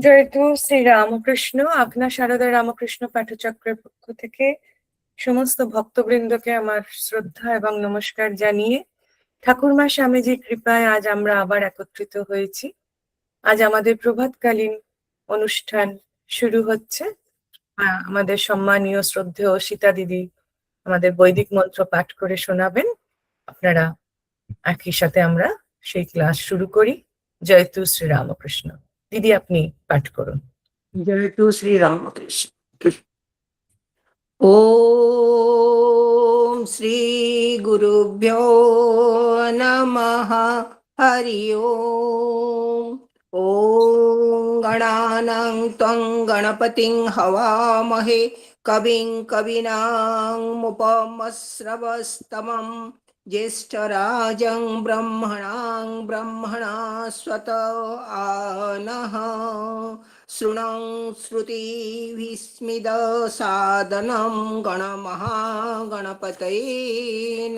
জয়তু শ্রী রামকৃষ্ণ। আপনার সারদা রামকৃষ্ণ পাঠচক্রের পক্ষ থেকে সমস্ত ভক্তবৃন্দকে আমার শ্রদ্ধা এবং নমস্কার জানিয়ে ঠাকুরমা স্বামীজির কৃপায় আজ আমরা আবার একত্রিত হয়েছি। আজ আমাদের প্রভাতকালীন অনুষ্ঠান শুরু হচ্ছে। আমাদের সম্মানীয় শ্রদ্ধেয় সীতা দিদি আমাদের বৈদিক মন্ত্র পাঠ করে শোনাবেন। আপনারা একই সাথে আমরা সেই ক্লাস শুরু করি। জয়তু শ্রী রামকৃষ্ণ। দিদি, আপনি পাঠ করুন। জয়তু শ্রী রামকৃষ্ণ। ওম শ্রী গুরুভ্যো নমঃ। হরি ওম। ওম গণানাং ত্বং গণপতিং হওয়ামহে কবিং কবিনাং ज्येष्ठराजं ब्रह्मणास्पत आनः शृणं श्रुतिभिस्मिदसादनं गणमहागणपतये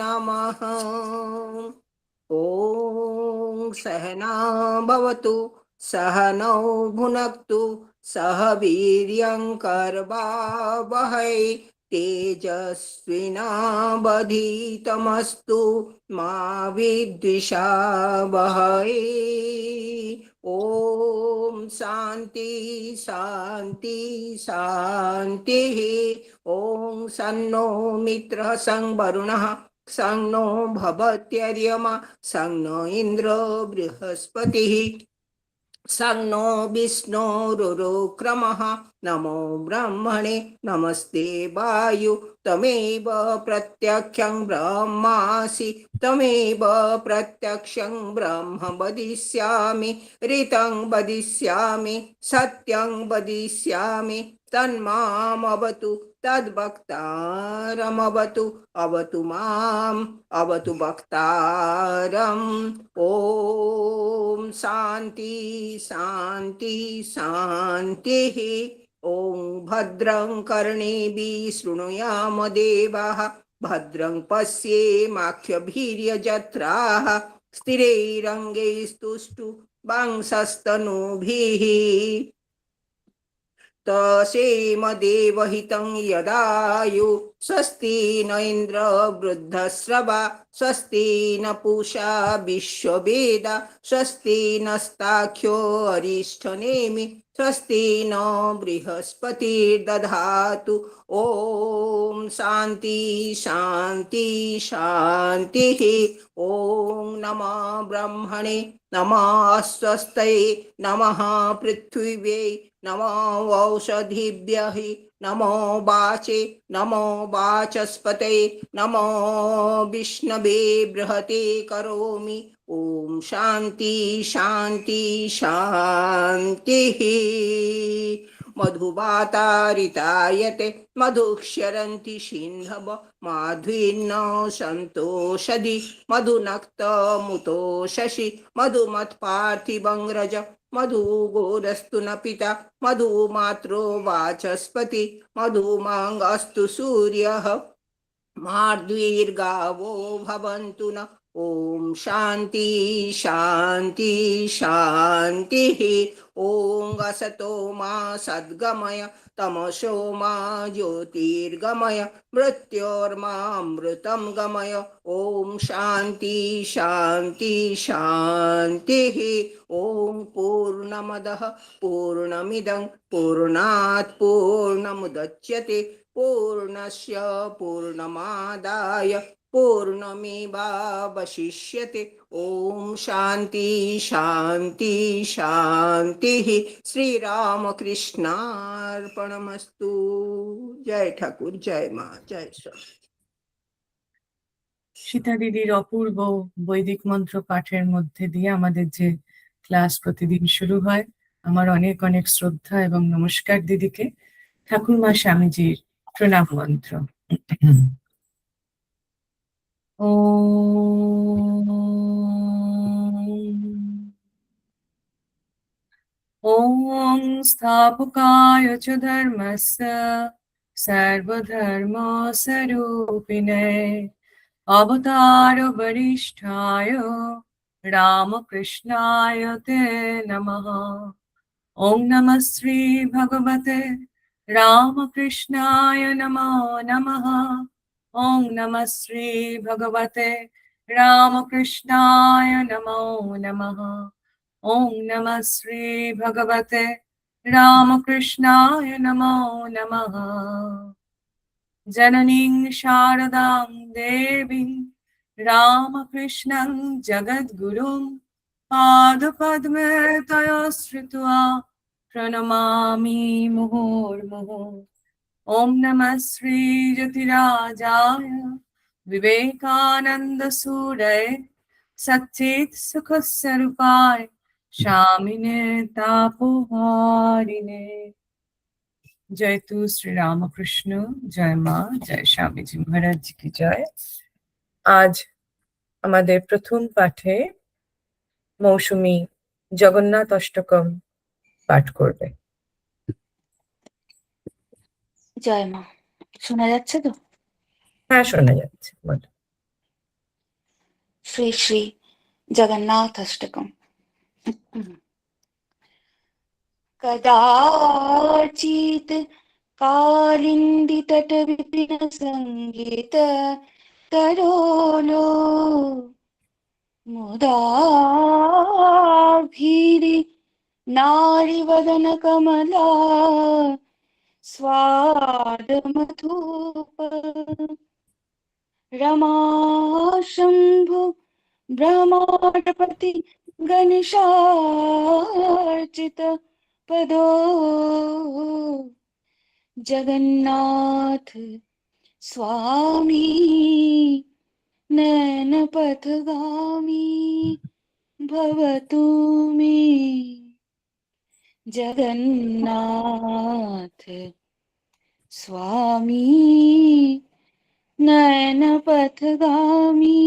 नमः। ॐ सहना भवतु सहनौ भुनक्तु सह वीर्यं कर्वावहै तेजस्विनावधीतमस्तु मा विद्विषावहै। ॐ शान्ति शान्ति शान्तिः। ॐ सन्नो मित्रः सं वरुणः सं नो भवत्यर्यमा सं नो इन्द्रो बृहस्पतिः सं नो विष्णुरुक्रमः। नमो ब्रह्मणे नमस्ते वायु तमेव प्रत्यक्षं ब्रह्मासि तमेव प्रत्यक्षं ब्रह्म वदिष्यामि ऋतं वदिष्यामि सत्यं वदिष्यामि तन्मामवतु तद्वक्तारमवतु अवतु माम् अवतु वक्तारम्। ॐ शान्ति शान्ति शान्तिः। ॐ भद्रं कर्णेभिः शृणुयाम देवाः भद्रं पश्येमाक्षभिर्यजत्राः स्थिरैरङ्गैस्तुष्टुवांसस्तनूभिः तसेम देवहितं यदायु स्वस्ति न इन्द्र वृद्धश्रवा स्वस्ति न पूषा विश्ववेदा स्वस्ति नस्ताख्यो अरिष्ठनेमि स्वस्ति न बृहस्पतिर्दधातु। ॐ शान्ति शान्ति शान्तिः। ॐ नमः ब्रह्मणे नमः स्वस्तये नमः पृथिव्यै नमो औषधिभ्यः नमो वाचे नमो वाचस्पते नमो विष्णवे बृहते करोमि। ॐ शान्ति शान्ति शान्तिः। मधुवातारितायते मधुक्षरन्ति सिन्धव माध्वीर्न सन्तोषधि मधुनक्तमुतो शशि मधुमत्पार्थिवं रज मधुगोरस्तु न पिता मधुमात्रो वाचस्पति मधुमाङ्गस्तु सूर्यः मार्द्वीर्गावो भवन्तु न। ॐ शान्ति शान्ति शान्तिः। ॐ असतो मा सद्गमय तमसो मा ज्योतिर्गमय मृत्योर्मामृतं गमय। ॐ शान्ति शान्ति शान्तिः। ॐ पूर्णमदः पूर्णमिदं पूर्णात् पूर्णमुदच्यते पूर्णस्य पूर्णमादाय पूर्णमेवावशिष्यते। ॐ शान्ति शान्ति शान्तिः। श्री रामकृष्णार्पणमस्तु। जय ठाकुर जय माँ जय स्वामी। সীতা দিদির অপূর্ব বৈদিক মন্ত্র পাঠের মধ্যে দিয়ে আমাদের যে ক্লাস প্রতিদিন শুরু হয়, আমার অনেক অনেক শ্রদ্ধা এবং নমস্কার দিদিকে। ঠাকুরমা স্বামীজির প্রণাম মন্ত্র। ॐ स्थापकाय च धर्मस्य सर्वधर्मस्वरूपिणे अवतार वरिष्ठाय रामकृष्णाय ते नमः। ॐ नमः श्री भगवते रामकृष्णाय नमो नमः। ॐ नमः श्री भगवते रामकृष्णाय नमो नमः। ॐ नमः श्री भगवते रामकृष्णाय नमो नमः। जननीं शारदां देवीं रामकृष्णं जगद्गुरुं पादपद्मे तया श्रित्वा प्रणमामि मुहुर्मुहुः। ॐ नमः श्री ज्योतिराजाय विवेकानन्दसूरये सच्चित् सुखस्वरूपाय शामिने तापहारिणे। जय तू श्री रामकृष्ण, जय মা, জয় স্বামীজি মহারাজ কি জয়। আজ আমাদের প্রথম পাঠে মৌসুমী জগন্নাথ অষ্টকম পাঠ করবে। জয় মা। শোনা যাচ্ছে তো? হ্যাঁ, শোনা যাচ্ছে, বলো। শ্রী শ্রী জগন্নাথ অষ্টকম। কদাচিৎ কালিন্দী তট বিপিন সঙ্গীত তরোলো মুদাভিরি নারী বদন কমলা স্বাদ মধুপ रमा शंभु ब्रह्मांडपति गणेशार्चित पदो जगन्नाथ स्वामी नैन पथगामी भवतु मे। जगन्नाथ स्वामी नयन पथगामी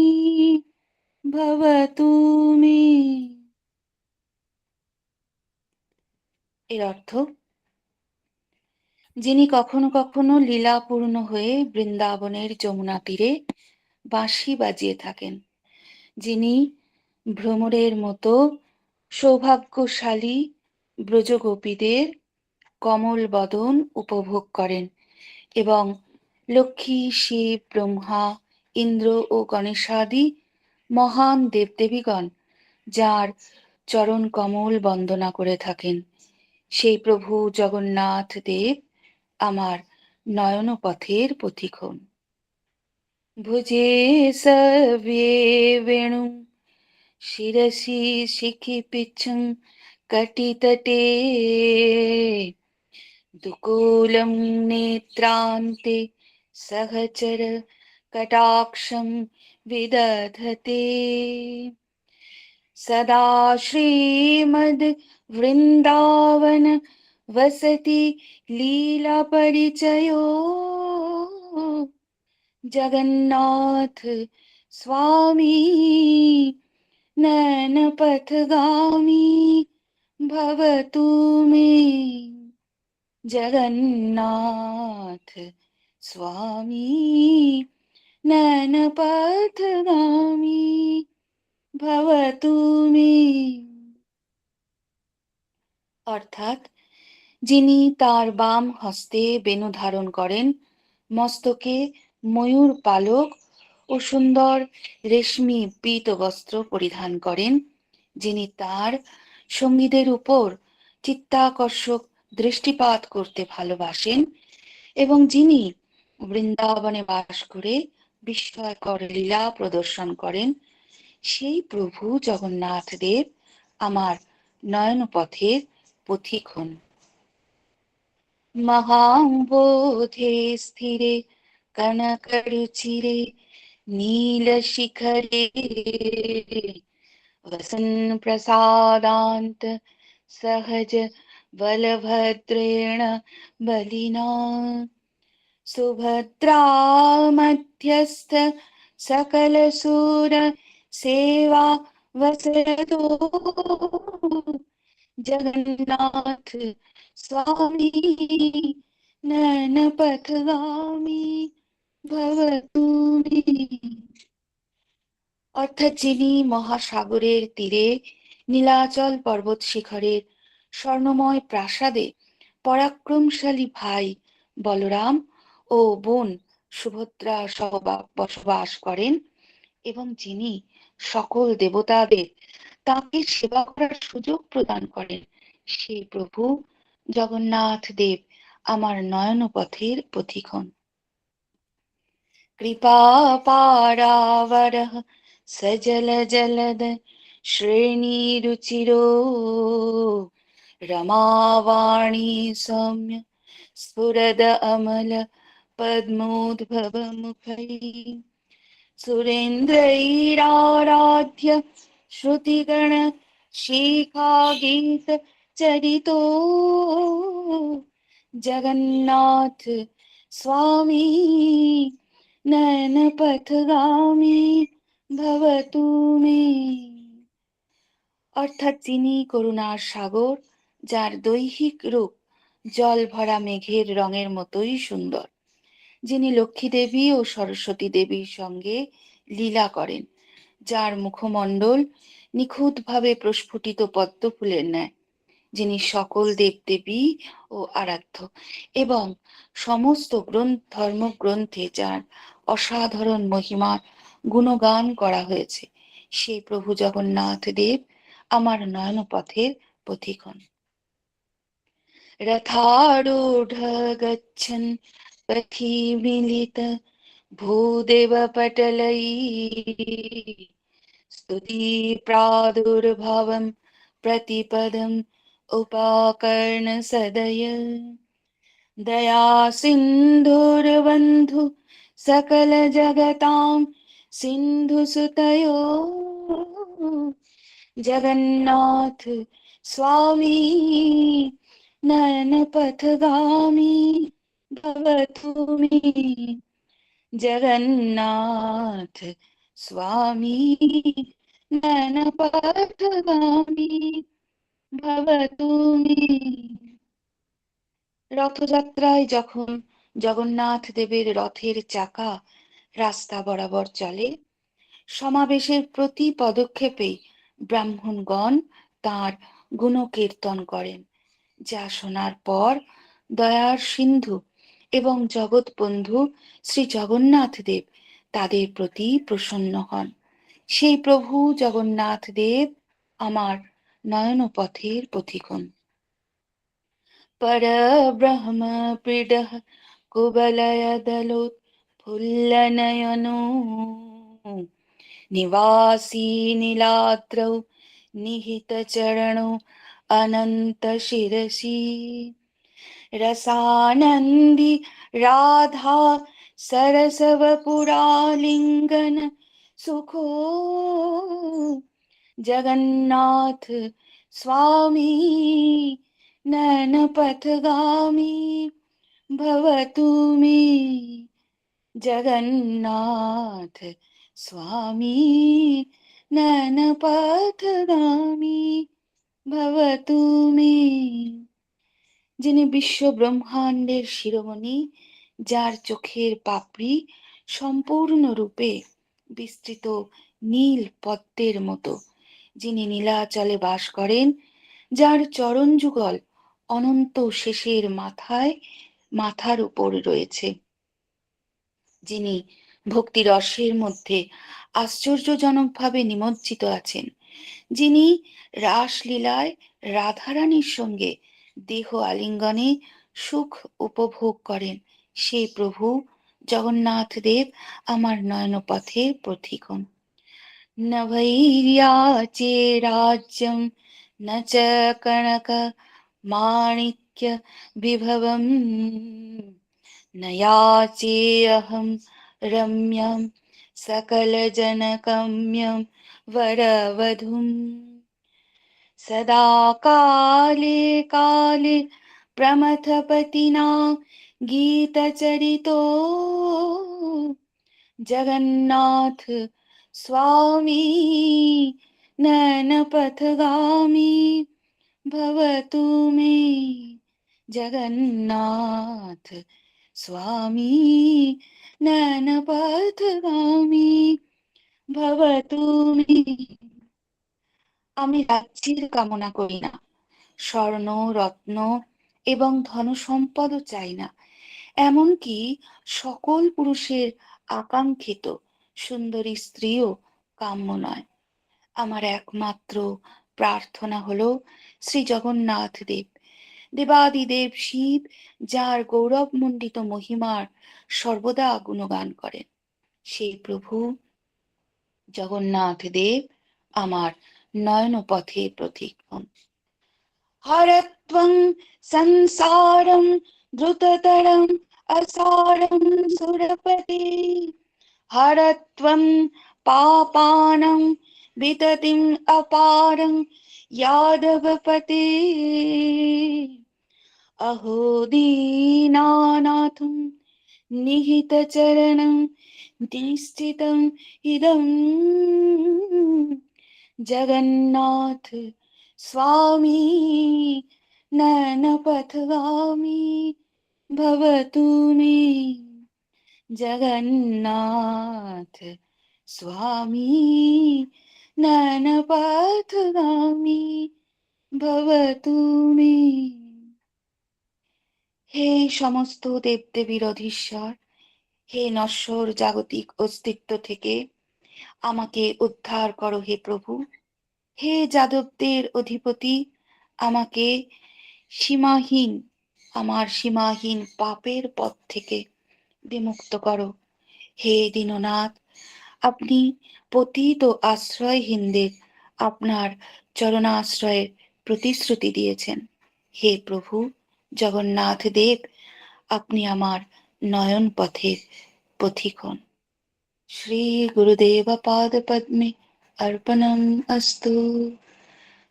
भवतु मे। এর অর্থ, যিনি কখনো কখনো লীলাপূর্ণ হয়ে বৃন্দাবনের যমুনা তীরে বাঁশি বাজিয়ে থাকেন, যিনি ভ্রমরের মতো সৌভাগ্যশালী ব্রজগোপীদের কমল বদন উপভোগ করেন এবং লক্ষ্মী, শিব, ব্রহ্মা, ইন্দ্র ও গণেশাদি মহান দেবদেবীগণ যার চরণ কমল বন্দনা করে থাকেন, সেই প্রভু জগন্নাথ দেব আমার নয়নপথের পথিকন। ভুজে সব্যে বেণু শিরসি শিখি পিচ্ছং কটিতটে দুকূলম নেত্রান্তে सहचर कटाक्षं विदधते सदा श्रीमद् वृन्दावन वसति लीला परिचयो जगन्नाथ स्वामी नयन पथगामी भवतु मे। जगन्नाथ स्वामी नयन पथगामी भवतु मे। অর্থাৎ, যিনি তার বাম হস্তে বেণু ধারণ করেন, মস্তকে ময়ূর পালক ও সুন্দর রেশমি পীত বস্ত্র পরিধান করেন, যিনি তার সঙ্গীদের উপর চিত্তাকর্ষক দৃষ্টিপাত করতে ভালোবাসেন এবং যিনি বৃন্দাবনে বাস করে বিস্ময়কর লীলা প্রদর্শন করেন, সেই প্রভু জগন্নাথ দেব আমার নয়নপথের পথিক হন। মহাম্বোধে স্থিরে কনকরুচিরে নীল শিখরে वसन प्रसादांत सहज बलभद्रेण बलिना सुभद्रा मध्यस्थ सकल सूर सेवा वसरतो जगन्नाथ स्वामी नयन पथगामी भवतु मे। অর্থাৎ, যিনি মহাসাগরের তীরে নীলাচল পর্বত শিখরের স্বর্ণময় প্রাসাদে পরাক্রমশালী ভাই বলরাম ও বোন সুভদ্রা সহ বসবাস করেন, এবং যিনি সকল দেবতাদের তাকে সেবা করার সুযোগ প্রদান করেন, সেই প্রভু জগন্নাথ দেব আমার নয়নপথের পথিকন। কৃপা পারাবরঃ সজল জলদ শ্রেণী রুচিরো রমাবাণী সৌম্য স্ফুরদ অমল পদ্মোদ্ভব মুখৈ सुरेन्द्रैराराध्य श्रुतिगण शिखा गीत चरितो जगन्नाथ स्वामी नयन पथगामी भवतु मे। অর্থাৎ যিনি করুণার সাগর, যার দৈহিক রূপ জল ভরা মেঘের রঙের মতোই সুন্দর, যিনি লক্ষ্মী দেবী ও সরস্বতী দেবীর সঙ্গে লীলা করেন, যার মুখমণ্ডল নিখুঁতভাবে প্রস্ফুটিত পদ্ম ফুলের ন্যায়, যিনি সকল দেবদেবী ও আরাধ্য, এবং সমস্ত ধর্মগ্রন্থে যার অসাধারণ মহিমার গুণগান করা হয়েছে, সেই প্রভু জগন্নাথ দেব আমার নয়নপথের পথিকন। रथारूढ गच्छन् पथि मिलित भूदेव पटलैः स्तुति प्रादुर्भवं प्रतिपदम् उपाकर्ण सदय दया सिन्धुर्बन्धु सकल जगतां सिन्धुसुतयो जगन्नाथ स्वामी नयन पथगामी भवतु मे। जगन्नाथ स्वामी नयन पथगामी भवतु मे। রথযাত্রায় যখন জগন্নাথ দেবের রথের চাকা রাস্তা বরাবর চলে, সমাবেশের প্রতি পদক্ষেপেই ব্রাহ্মণগণ তাঁর গুণকীর্তন করেন, যা শোনার পর দয়ার সিন্ধু এবং জগৎ বন্ধু শ্রী জগন্নাথ দেব তাদের প্রতি প্রসন্ন হন। সেই প্রভু জগন্নাথ দেব আমার নয়নপথের পথিকন। परब्रह्म पीडः कुवलयदलोत्फुल्लनयनो निवासी नीलाद्रौ निहितचरणो अनन्तशिरसि रसानन्दी राधा सरसवपुरालिङ्गन सुखो जगन्नाथ स्वामी नयन पथगामी भवतु मे। जगन्नाथ स्वामी नयन पथगामी भवतु मे। যিনি বিশ্ব ব্রহ্মাণ্ডের শিরোমণি, যার চোখের পাপড়ি সম্পূর্ণরূপে বিস্তৃত নীল পদ্মের মতো, যিনি নীলাচলে বাস করেন, যার চরণ যুগল অনন্ত শেষের মাথার উপর রয়েছে, যিনি ভক্তি রসের মধ্যে আশ্চর্যজনকভাবে নিমজ্জিত আছেন, যিনি রাসলীলায় রাধারানীর সঙ্গে দেহ আলিঙ্গনে সুখ উপভোগ করেন, সেই প্রভু জগন্নাথ দেব আমার নয়নপথের পথিকন। न वैर्याचे राज्यं न च कनक माणिक्य विभवम् न याचेऽहं रम्यं सकलजनकम्यं वरवधूम् सदा काले काले प्रमथपतिना गीतचरितो जगन्नाथ स्वामी नयन पथगामी भवतु मे। जगन्नाथ स्वामी नयन पथगामी भवतु मे। আমি রাজ্যের কামনা করি না, স্বর্ণ রত্ন এবং ধনসম্পদও চাই না, এমনকি সকল পুরুষের আকাঙ্ক্ষিত সুন্দরী স্ত্রীও কাম্য নয়। আমার একমাত্র প্রার্থনা হলো শ্রী জগন্নাথ দেব, দেবাদিদেব শিব, যার গৌরবমণ্ডিত মহিমার সর্বদা গুণগান করেন, সেই প্রভু জগন্নাথ দেব আমার নয়ন পথে প্রতীক হন। হরত্বং সংসারম দ্রুততরম অসারম সুরপতি, হরত্বং পাপানাং বিততিং অপারং यादवपते। अहो दीनानाथं निहितचरणं निश्चितम् इदं जगन्नाथ स्वामी नयनपथगामी भवतु मे। जगन्नाथ स्वामी नयनपथगामी भवतु मे। হে সমস্ত দেবদেবীর অধীশ্বর, হে নশ্বর জাগতিক অস্তিত্ব থেকে আমাকে উদ্ধার করো হে প্রভু। হে যাদবদের অধিপতি, আমাকে আমার সীমাহীন পাপের পথ থেকে বিমুক্ত করো। হে দীননাথ, আপনি পতিত আশ্রয়হীনদের আপনার চরণাশ্রয়ের প্রতিশ্রুতি দিয়েছেন। হে প্রভু জগন্নাথ দেব, আপনি আমার নয়ন পথের পথিক হন। শ্রী গুরুদেব পাদ পদ্মে অর্পণম অস্তু।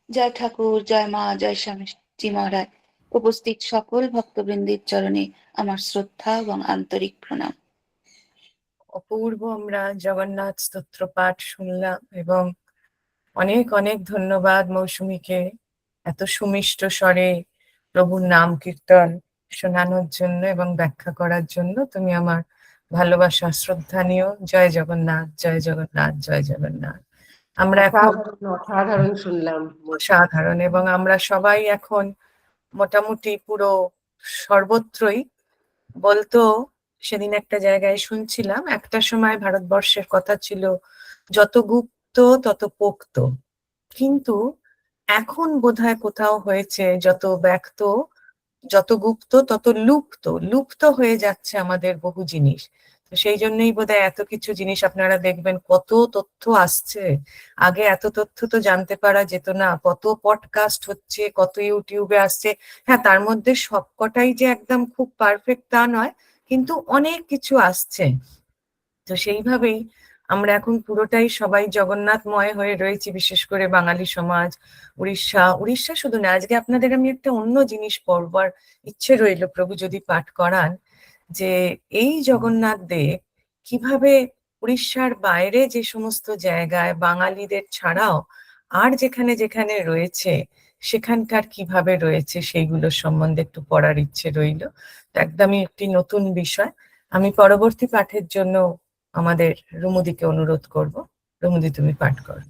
জয় ঠাকুর, জয় মা, জয় স্বামীজি মহারাজ। উপস্থিত সকল ভক্তবৃন্দের চরণে আমার শ্রদ্ধা এবং আন্তরিক প্রণাম। অপূর্ব আমরা জগন্নাথ স্তোত্র পাঠ শুনলাম এবং অনেক অনেক ধন্যবাদ মৌসুমীকে এত সুমিষ্ট স্বরে প্রভুর নাম কীর্তন শোনানোর জন্য এবং ব্যাখ্যা করার জন্য। তুমি আমার ভালোবাসা শ্রদ্ধা নিও। জয় জগন্নাথ, জয় জগন্নাথ, জয় জগন্নাথ। আমরা এখন অসাধারণ শুনলাম। সাধারণ এবং আমরা সবাই এখন মোটামুটি পুরো সর্বত্রই বলতো, সেদিন একটা জায়গায় শুনছিলাম, একটা সময় ভারতবর্ষের কথা ছিল যত গুপ্ত তত পোক্ত, কিন্তু এখন বোধহয় কোথাও হয়েছে যত ব্যক্ত, যত গুপ্ত তত লুপ্ত হয়ে যাচ্ছে আমাদের বহু জিনিস। তো সেই জন্যই বোধহয় এত কিছু জিনিস আপনারা দেখবেন, কত তথ্য আসছে। আগে এত তথ্য তো জানতে পারা যেত না। কত পডকাস্ট হচ্ছে, কত ইউটিউবে আসছে। হ্যাঁ, তার মধ্যে সবকটাই যে একদম খুব পারফেক্ট তা নয়, কিন্তু অনেক কিছু আসছে। তো সেইভাবেই আমরা এখন পুরোটাই সবাই জগন্নাথময় হয়ে রয়েছি, বিশেষ করে বাঙালি সমাজ। উড়িষ্যা শুধু না, আজকে আপনাদের আমি একটা অন্য জিনিস পড়বার ইচ্ছে রইল, প্রভু যদি পাঠ করান, যে এই জগন্নাথ দেব কিভাবে উড়িষ্যার বাইরে যে সমস্ত জায়গায় বাঙালিদের ছাড়াও আর যেখানে যেখানে রয়েছে সেখানকার কিভাবে রয়েছে সেইগুলো সম্বন্ধে একটু পড়ার ইচ্ছে রইল। একদমই একটি নতুন বিষয়। আমি পরবর্তী পাঠের জন্য আমাদের রুমুদিকে অনুরোধ করব। রুমুদি, তুমি পাঠ করো।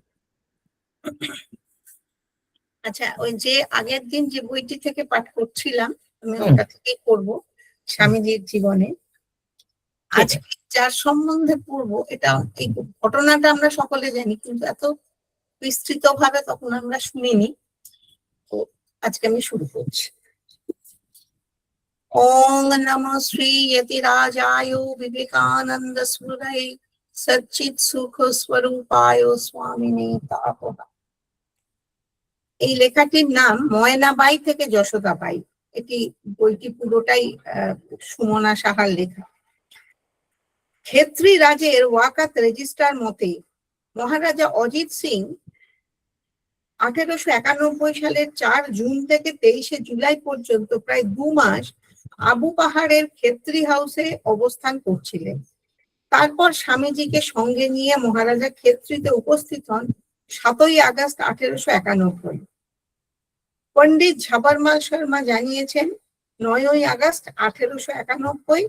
আচ্ছা, ওই যে আগের দিন যে বইটি থেকে পাঠ করছিলাম আমি ওটা থেকেই করবো, স্বামীজির জীবনে। আজকে যার সম্বন্ধে পড়বো, এটা এই ঘটনাটা আমরা সকলে জানি, কিন্তু এত বিস্তৃত ভাবে তখন আমরা শুনিনি। তো আজকে আমি শুরু করছি। ওং নমঃ শ্রী যতিরাজায় বিবেকানন্দ স্মৃতয়ে সচ্চিৎ সুখ স্বরূপায় স্বামিনে তাপঃ। এই লেখাটির নাম ময়নাবাই থেকে যশোদাবাই। এটি বইটি পুরোটাই সুমনা সাহার লেখা। ক্ষেত্রী রাজের ওয়াকাত রেজিস্টার মতে মহারাজা অজিত সিং 1891 সালের 4 জুন থেকে 23 জুলাই পর্যন্ত প্রায় 2 মাস আবু পাহাড়ের ক্ষেত্রী হাউসে অবস্থান করছিলেন। তারপর স্বামীজিকে সঙ্গে নিয়ে মহারাজা ক্ষেত্রীতে উপস্থিত হন 7 আগস্ট 1891। পণ্ডিত ঝাবরমাল শর্মা জানিয়েছেন 9 আগস্ট 1891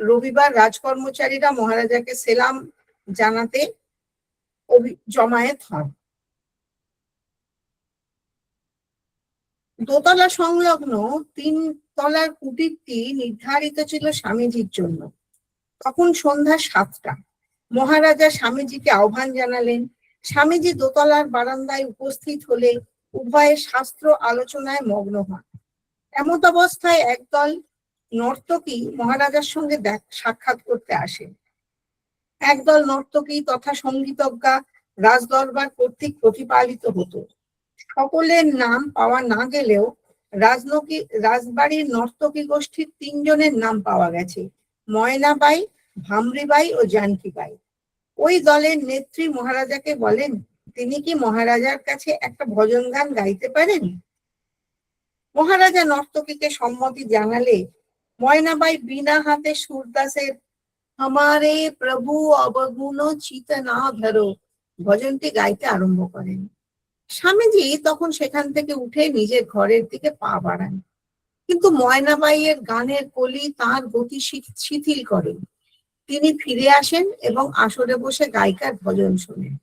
রবিবার রাজকর্মচারীরা মহারাজাকে সেলাম জানাতে জমায়েত হন। দোতলা সংলগ্ন 3 তলার কুটিরটি নির্ধারিত ছিল স্বামীজির জন্য। তখন সন্ধ্যা 7টা। মহারাজা স্বামীজিকে আহ্বান জানালেন। স্বামীজি দোতলার বারান্দায় উপস্থিত হলে উভয়ে শাস্ত্র আলোচনায় মগ্ন হন। এমত অবস্থায় একদল নর্তকী মহারাজার সঙ্গে সাক্ষাৎ করতে আসেন। একদল নর্তকী তথা সঙ্গীতজ্ঞা রাজদরবার কর্তৃক প্রতিপালিত হতো। সকলের নাম পাওয়া না গেলেও রাজবাড়ির নর্তকী গোষ্ঠীর 3 জনের নাম পাওয়া গেছে, ময়নাবাই, ভামরিবাই ও জানকীবাই। ওই দলের নেত্রী মহারাজাকে বলেন, তিনি কি মহারাজার কাছে একটা ভজন গান গাইতে পারেন? মহারাজা নর্তকীকে সম্মতি জানালে ময়নাবাই বিনা হাতে সুরদাসের আমারে প্রভু অবগুণ চিত না ধরো ভজনটি গাইতে আরম্ভ করেন। স্বামীজি তখন সেখান থেকে উঠে নিজের ঘরের দিকে পা বাড়ান, কিন্তু ময়নাবাইয়ের গানের কলি তার গতি শিথিল করেন। তিনি ফিরে আসেন এবং আসরে বসে গায়িকার ভজন শোনেন।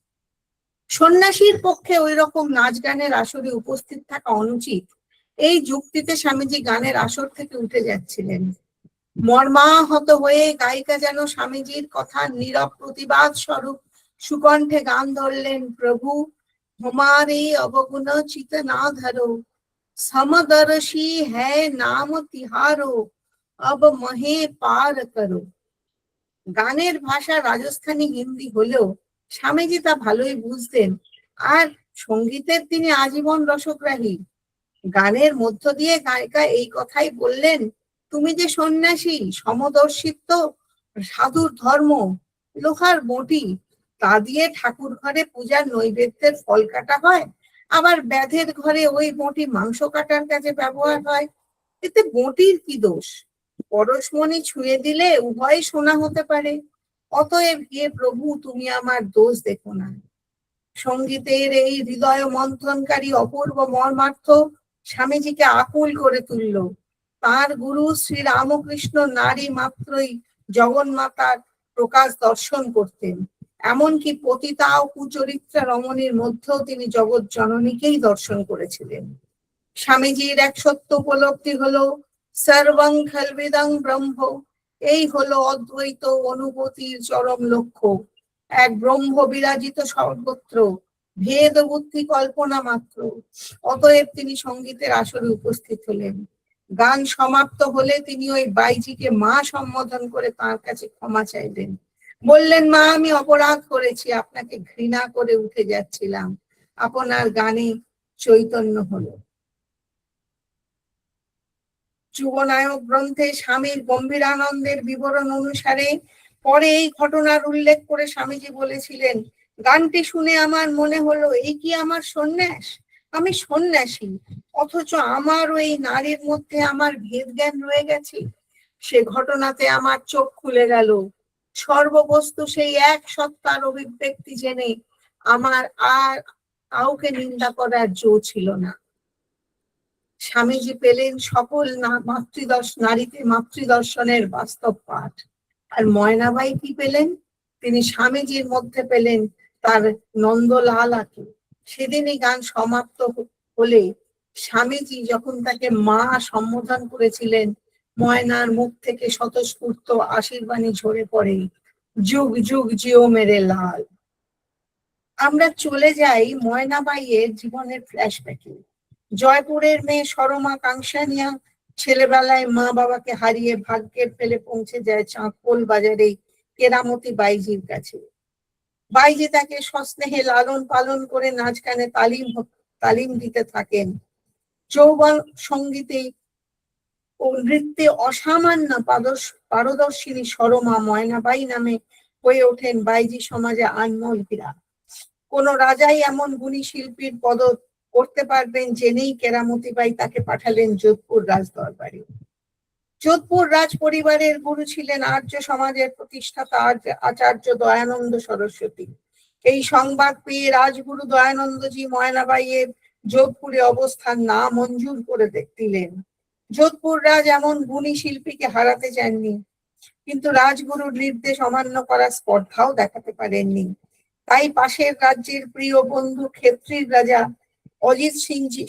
সন্ন্যাসীর পক্ষে ওই রকম নাচ গানের আসরে উপস্থিত থাকা অনুচিত, এই যুক্তিতে স্বামীজি গানের আসর থেকে উঠে যাচ্ছিলেন। মর্মাহত হয়ে গায়িকা যেন স্বামীজির কথা নীরব প্রতিবাদ স্বরূপ সুকণ্ঠে গান ধরলেন, প্রভু हमारे अवगुण चित ना धरो, समदर्शी है नाम तिहारो, अब महे पार करो। গানের ভাষা রাজস্থানী হিন্দি হলেও স্বামীজি তা ভালোই বুঝতেন, আর সঙ্গীতের তিনি আজীবন রসগ্রাহী। গানের মধ্য দিয়ে গায়িকা এই কথাই বললেন, তুমি যে সন্ন্যাসী, সমদর্শিত্ব, সাধুর ধর্ম, লোহার বটি, তা দিয়ে ঠাকুর ঘরে পূজার নৈবেদ্যের ফল কাটা হয়, আবার ব্যাধের ঘরে ওই বটি মাংস কাটার কাজে ব্যবহার হয়। এতে বটির কি দোষ? পরশমণি ছুঁয়ে দিলে উভয় সোনা হতে পারে। অতএব হে প্রভু, তুমি আমার দোষ দেখো না। সঙ্গীতের এই হৃদয় মন্থনকারী অপূর্ব মর্মার্থ স্বামীজিকে আকুল করে তুলল। তার গুরু শ্রী রামকৃষ্ণ নারী মাত্রই জগন্মাতার প্রকাশ দর্শন করতেন। এমনকি পতিতা ও কুচরিত্রা রমণীর মধ্যেও তিনি জগৎ জননীকেই দর্শন করেছিলেন। স্বামীজির এক সত্য উপলব্ধি হলো সর্বং খলবিদং ব্রহ্ম, এই হলো অদ্বৈত অনুভূতির চরম লক্ষ্য। এক ব্রহ্ম বিরাজিত সর্বত্র, ভেদ বুদ্ধি কল্পনা মাত্র। অতএব তিনি সঙ্গীতের আসরে উপস্থিত হলেন। গান সমাপ্ত হলে তিনি ওই বাইজিকে মা সম্বোধন করে তার কাছে ক্ষমা চাইলেন। বললেন, মা, আমি অপরাধ করেছি, আপনাকে ঘৃণা করে উঠে যাচ্ছিলাম, আপনার গানে চৈতন্য হলো। যুবনায়ক গ্রন্থে স্বামীর গম্ভীরানন্দের বিবরণ অনুসারে পরে এই ঘটনার উল্লেখ করে স্বামীজি বলেছিলেন, গানটি শুনে আমার মনে হলো, এই কি আমার সন্ন্যাস? আমি সন্ন্যাসী, অথচ আমার ওই নারীর মধ্যে আমার ভেদ জ্ঞান রয়ে গেছে। সে ঘটনাতে আমার চোখ খুলে গেল। সর্ববস্তু সেই এক সত্তার অভিব্যক্তি জেনে আমার আর কাউকে নিন্দা করার জো ছিল না। স্বামীজি পেলেন সকল নারীতে মাতৃদর্শনের বাস্তব পাঠ। আর ময়নাবাই কি পেলেন? তিনি স্বামীজির মধ্যে পেলেন তার নন্দলালাকে। সেদিনই গান সমাপ্ত হলে স্বামীজি যখন তাকে মা সম্বোধন করেছিলেন, ময়নার মুখ থেকে স্বতঃস্ফূর্ত আশীর্বাণী ঝরে পড়ে, যুগ যুগ জিও মেরে লাল। আমরা চলে যাই ময়নাবাইয়ের জীবনের ফ্ল্যাশব্যাকে। জয়পুরের মেয়ে সরমা কাংসানিয়া ছেলেবেলায় মা বাবাকে হারিয়ে ভাগ্যের ফেলে পৌঁছে যায় চাঁদপোল বাজারে কেরামতি বাইজির কাছে। বাইজি তাকে সস্নেহে লালন পালন করে নাচ গানে তালিম দিতে থাকেন। যৌবন সঙ্গীতে ও নৃত্যে অসামান্য পারদর্শিনী সরমা ময়নাবাই নামে হয়ে ওঠেন বাইজি সমাজে আনমোল হীরা। কোন রাজাই এমন গুণী শিল্পীর পদ করতে পারবেন জেনেই কেরামতি বাই তাকে পাঠালেন যোধপুর রাজ দরবারে। যোধপুর রাজ পরিবারের গুরু ছিলেন আর্য সমাজের প্রতিষ্ঠাতা আচার্য দয়ানন্দ সরস্বতী। এই সংবাদ পেয়ে রাজগুরু দয়ানন্দজি ময়নাবাইয়ের যোধপুরে অবস্থান না মঞ্জুর করে দিলেন। যোধপুর রাজ এমন গুণী শিল্পীকে হারাতে চাননি, কিন্তু রাজগুরুর নির্দেশ অমান্য করার স্পর্ধাও দেখাতে পারেননি। তাই পাশের রাজ্যের প্রিয় বন্ধু ক্ষেত্রীর রাজা অজিত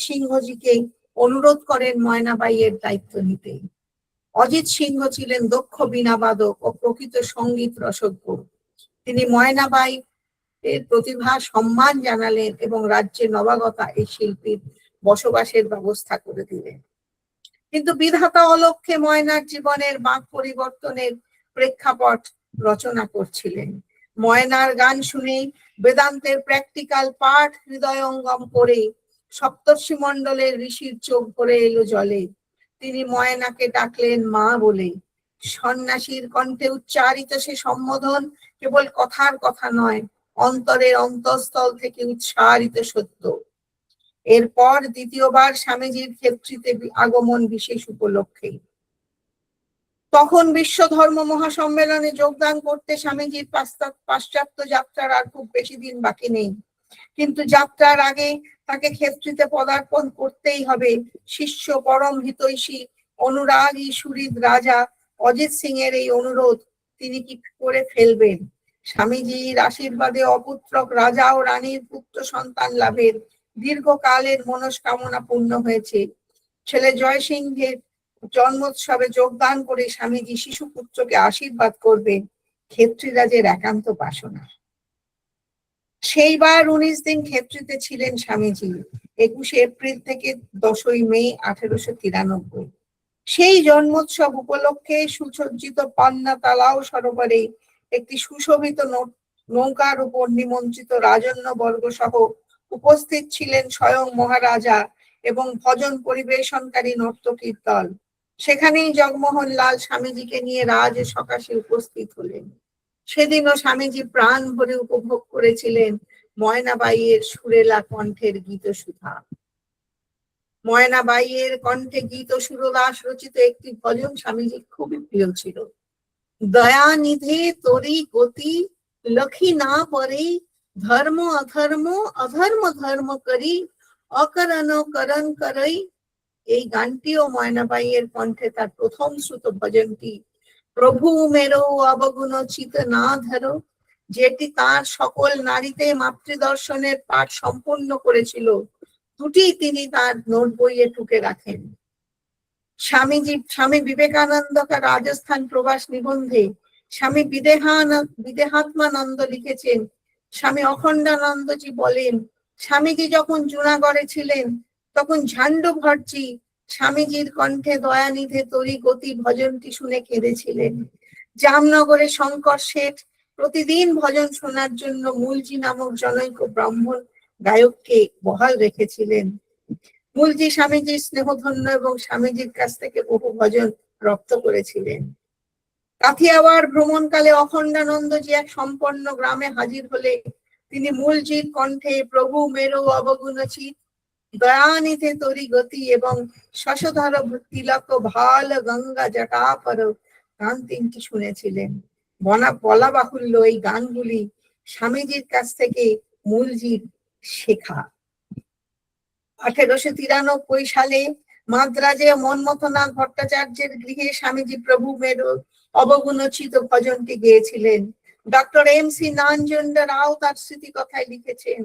সিংহজিকে অনুরোধ করেন ময়নাবাইয়ের দায়িত্ব নিতে। অজিত সিংহ ছিলেন দক্ষ বীণাবাদক ও প্রকৃত সঙ্গীত রসজ্ঞ। তিনি ময়নাবাই এর প্রতিভা সম্মান জানালেন এবং রাজ্যে নবাগতা এই শিল্পীর বসবাসের ব্যবস্থা করে দিলেন। কিন্তু বিধাতা অলক্ষ্যে ময়নার জীবনের বাঁক পরিবর্তনের প্রেক্ষাপট রচনা করছিলেন। ময়নার গান শুনে বেদান্তের প্র্যাকটিক্যাল পাঠ হৃদয়ঙ্গম করে সপ্তর্ষি মণ্ডলের ঋষির চোখ ভরে এলো জলে। তিনি ময়নাকে ডাকলেন মা বলে। সন্ন্যাসীর কণ্ঠে উচ্চারিত সে সম্বোধন কেবল কথার কথা নয়, অন্তরের অন্তঃস্থল থেকে উচ্চারিত সত্য। এরপর দ্বিতীয়বার স্বামীজির ক্ষেত্রীতে আগমন বিশেষ উপলক্ষে। তখন বিশ্ব ধর্ম মহাসম্মেলনে যোগদান করতে স্বামীজির পাশ্চাত্য যাত্রার আর খুব বেশি দিন বাকি নেই। কিন্তু যাত্রার আগে তাকে ক্ষেত্রীতে পদার্পণ করতেই হবে। শিষ্য পরম হিতৈষী অনুরাগী সুহৃদ রাজা অজিত সিং এর এই অনুরোধ তিনি কি করে ফেলবেন? স্বামীজির আশীর্বাদে অপুত্রক রাজা ও রানীর পুত্র সন্তান লাভের দীর্ঘকালের মনস্কামনা পূর্ণ হয়েছে। ছেলে জয় সিংহের জন্মোৎসবে যোগদান করে স্বামীজি শিশু পুত্রকে আশীর্বাদ করবেন, ক্ষেত্রীরাজের একান্ত বাসনা। সেইবার 19 দিন ক্ষেত্রীতে ছিলেন স্বামীজি, 21 এপ্রিল থেকে 10ই মে 1893। সেই জন্মোৎসব উপলক্ষে সুসজ্জিত পান্না তালাও সরোবরে একটি সুশোভিত নৌকার উপর নিমন্ত্রিত রাজন্য বর্গ সহ উপস্থিত ছিলেন স্বয়ং মহারাজা এবং ভজন পরিবেশনকারী নর্তকীর দল। সেখানেই জগমোহন লাল স্বামীজিকে নিয়ে রাজ সকাশে উপস্থিত হলেন। সেদিনও স্বামীজি প্রাণ ভরে উপভোগ করেছিলেন ময়নাবাইয়ের সুরেলা কণ্ঠের গীতসুধা। ময়নাবাইয়ের কণ্ঠে গীত সুরদাস রচিত একটি ভজন স্বামীজি খুবই প্রিয় ছিল। দয়া নিধে তোরি গতি লখি না পরে, ধর্ম অধর্ম অধর্ম ধর্ম করি, অকরণ করণ করই। এই গানটিও ময়নাবাইয়ের কণ্ঠে তার প্রথম শ্রুত ভজনটি প্রভু মেরো অবগুণ চিত না ধরো, যেটি তার সকল নারীতে মাতৃদর্শনের পাঠ সম্পূর্ণ করেছিল, দুটি তিনি তার নোট বইয়ে টুকে রাখেন। স্বামী বিবেকানন্দকে রাজস্থান প্রবাস নিবন্ধে স্বামী বিদেহাত্মানন্দ লিখেছেন, স্বামী অখণ্ডানন্দজি বলেন, স্বামীজি যখন জুনাগড়ে ছিলেন তখন ঝান্ডু ভট্টজি স্বামীজির কণ্ঠে দয়ানিধে তরি গতি ভজনটি শুনে কেঁদেছিলেন। জামনগরে শঙ্কর শেঠ প্রতিদিন ভজন শোনার জন্য মূলজি নামক জনৈক ব্রাহ্মণ গায়ককে বহাল রেখেছিলেন। মূলজি স্বামীজির স্নেহধন্য এবং স্বামীজির কাছ থেকে বহু ভজন রপ্ত করেছিলেন। কাথিয়াওয়াড় ভ্রমণকালে অখণ্ডানন্দজি এক সম্পন্ন গ্রামে হাজির হলে তিনি মূলজির কণ্ঠে প্রভু মেরো অবগুণ চিত, দয়ানিধে তরি গতি এবং শশধর তিলক ভাল গঙ্গা জটা পর গান তিনটি শুনেছিলেন। বলা বাহুল্য এই গানগুলি স্বামীজির কাছ থেকে মূলজির শেখা। 1893 সালে মাদ্রাজে মন্মথনাথ ভট্টাচার্যের গৃহে স্বামীজি প্রভু মেরো অবগুণচিত ভজনটি গেয়েছিলেন। ডক্টর MC নাঞ্জন্ডা রাও তার স্মৃতি কথায় লিখেছেন,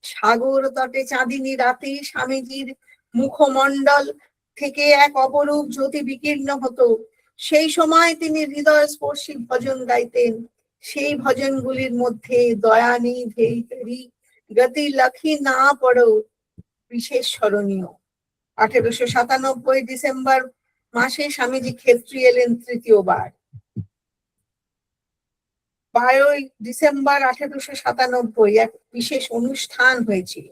সাগর তটে চাঁদিনী রাতে স্বামীজির মুখমণ্ডল থেকে এক অপরূপ জ্যোতি বিকীর্ণ হতো। সেই সময় তিনি হৃদয় স্পর্শী ভজন গাইতেন। সেই ভজনগুলির মধ্যে দয়ানিধে তরি গতি লখি না পড়ো বিশেষ স্মরণীয়। 1897 ডিসেম্বর মাসে স্বামীজি ক্ষেত্রী এলেন তৃতীয়বার। 12 ডিসেম্বর 1897 এক বিশেষ অনুষ্ঠান হয়েছিল।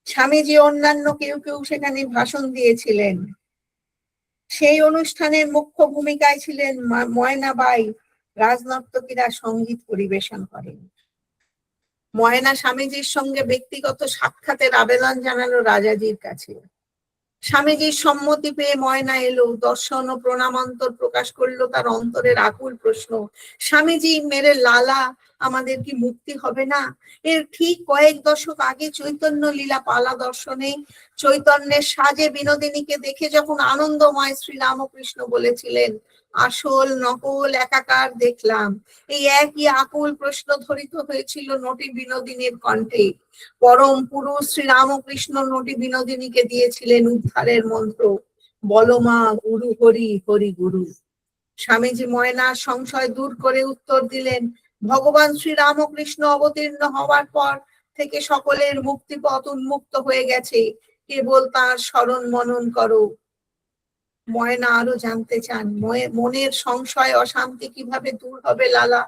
স্বামীজি অন্যান্য কেউ সেখানে ভাষণ দিয়েছিলেন। সেই অনুষ্ঠানের মুখ্য ভূমিকায় ছিলেন ময়নাবাই। রাজনর্তকীরা সঙ্গীত পরিবেশন করেন। ময়না স্বামীজির সঙ্গে ব্যক্তিগত সাক্ষাতের আবেদন জানালো রাজাজির কাছে। স্বামীজির সম্মতি পেয়ে ময়না এলো, দর্শন ও প্রণামান্তর প্রকাশ করলো তার অন্তরের আকুল প্রশ্ন, স্বামীজি মেরে লালা, আমাদের কি মুক্তি হবে না? এর ঠিক কয়েক দশক আগে চৈতন্য লীলা পালা দর্শনে চৈতন্যের সাজে বিনোদিনীকে দেখে যখন আনন্দময় শ্রী রামকৃষ্ণ বলেছিলেন, আসল নকল একাকার দেখলাম। এই একই আকুল প্রশ্ন ধরিত হয়েছিল নটি বিনোদিনীর কণ্ঠে। পরম পুরুষ শ্রীরামকৃষ্ণ নটি বিনোদিনীকে দিয়েছিলেন উদ্ধারের মন্ত্র, বলো মা গুরু হরি হরি গুরু। স্বামীজি ময়নার সংশয় দূর করে উত্তর দিলেন, ভগবান শ্রীরামকৃষ্ণ অবতীর্ণ হওয়ার পর থেকে সকলের মুক্তিপথ উন্মুক্ত হয়ে গেছে, কেবল তার স্মরণ মনন করো। ময়না আরো জানতে চান, মনের সংশয় অশান্তি কিভাবে দূর হবে লালা।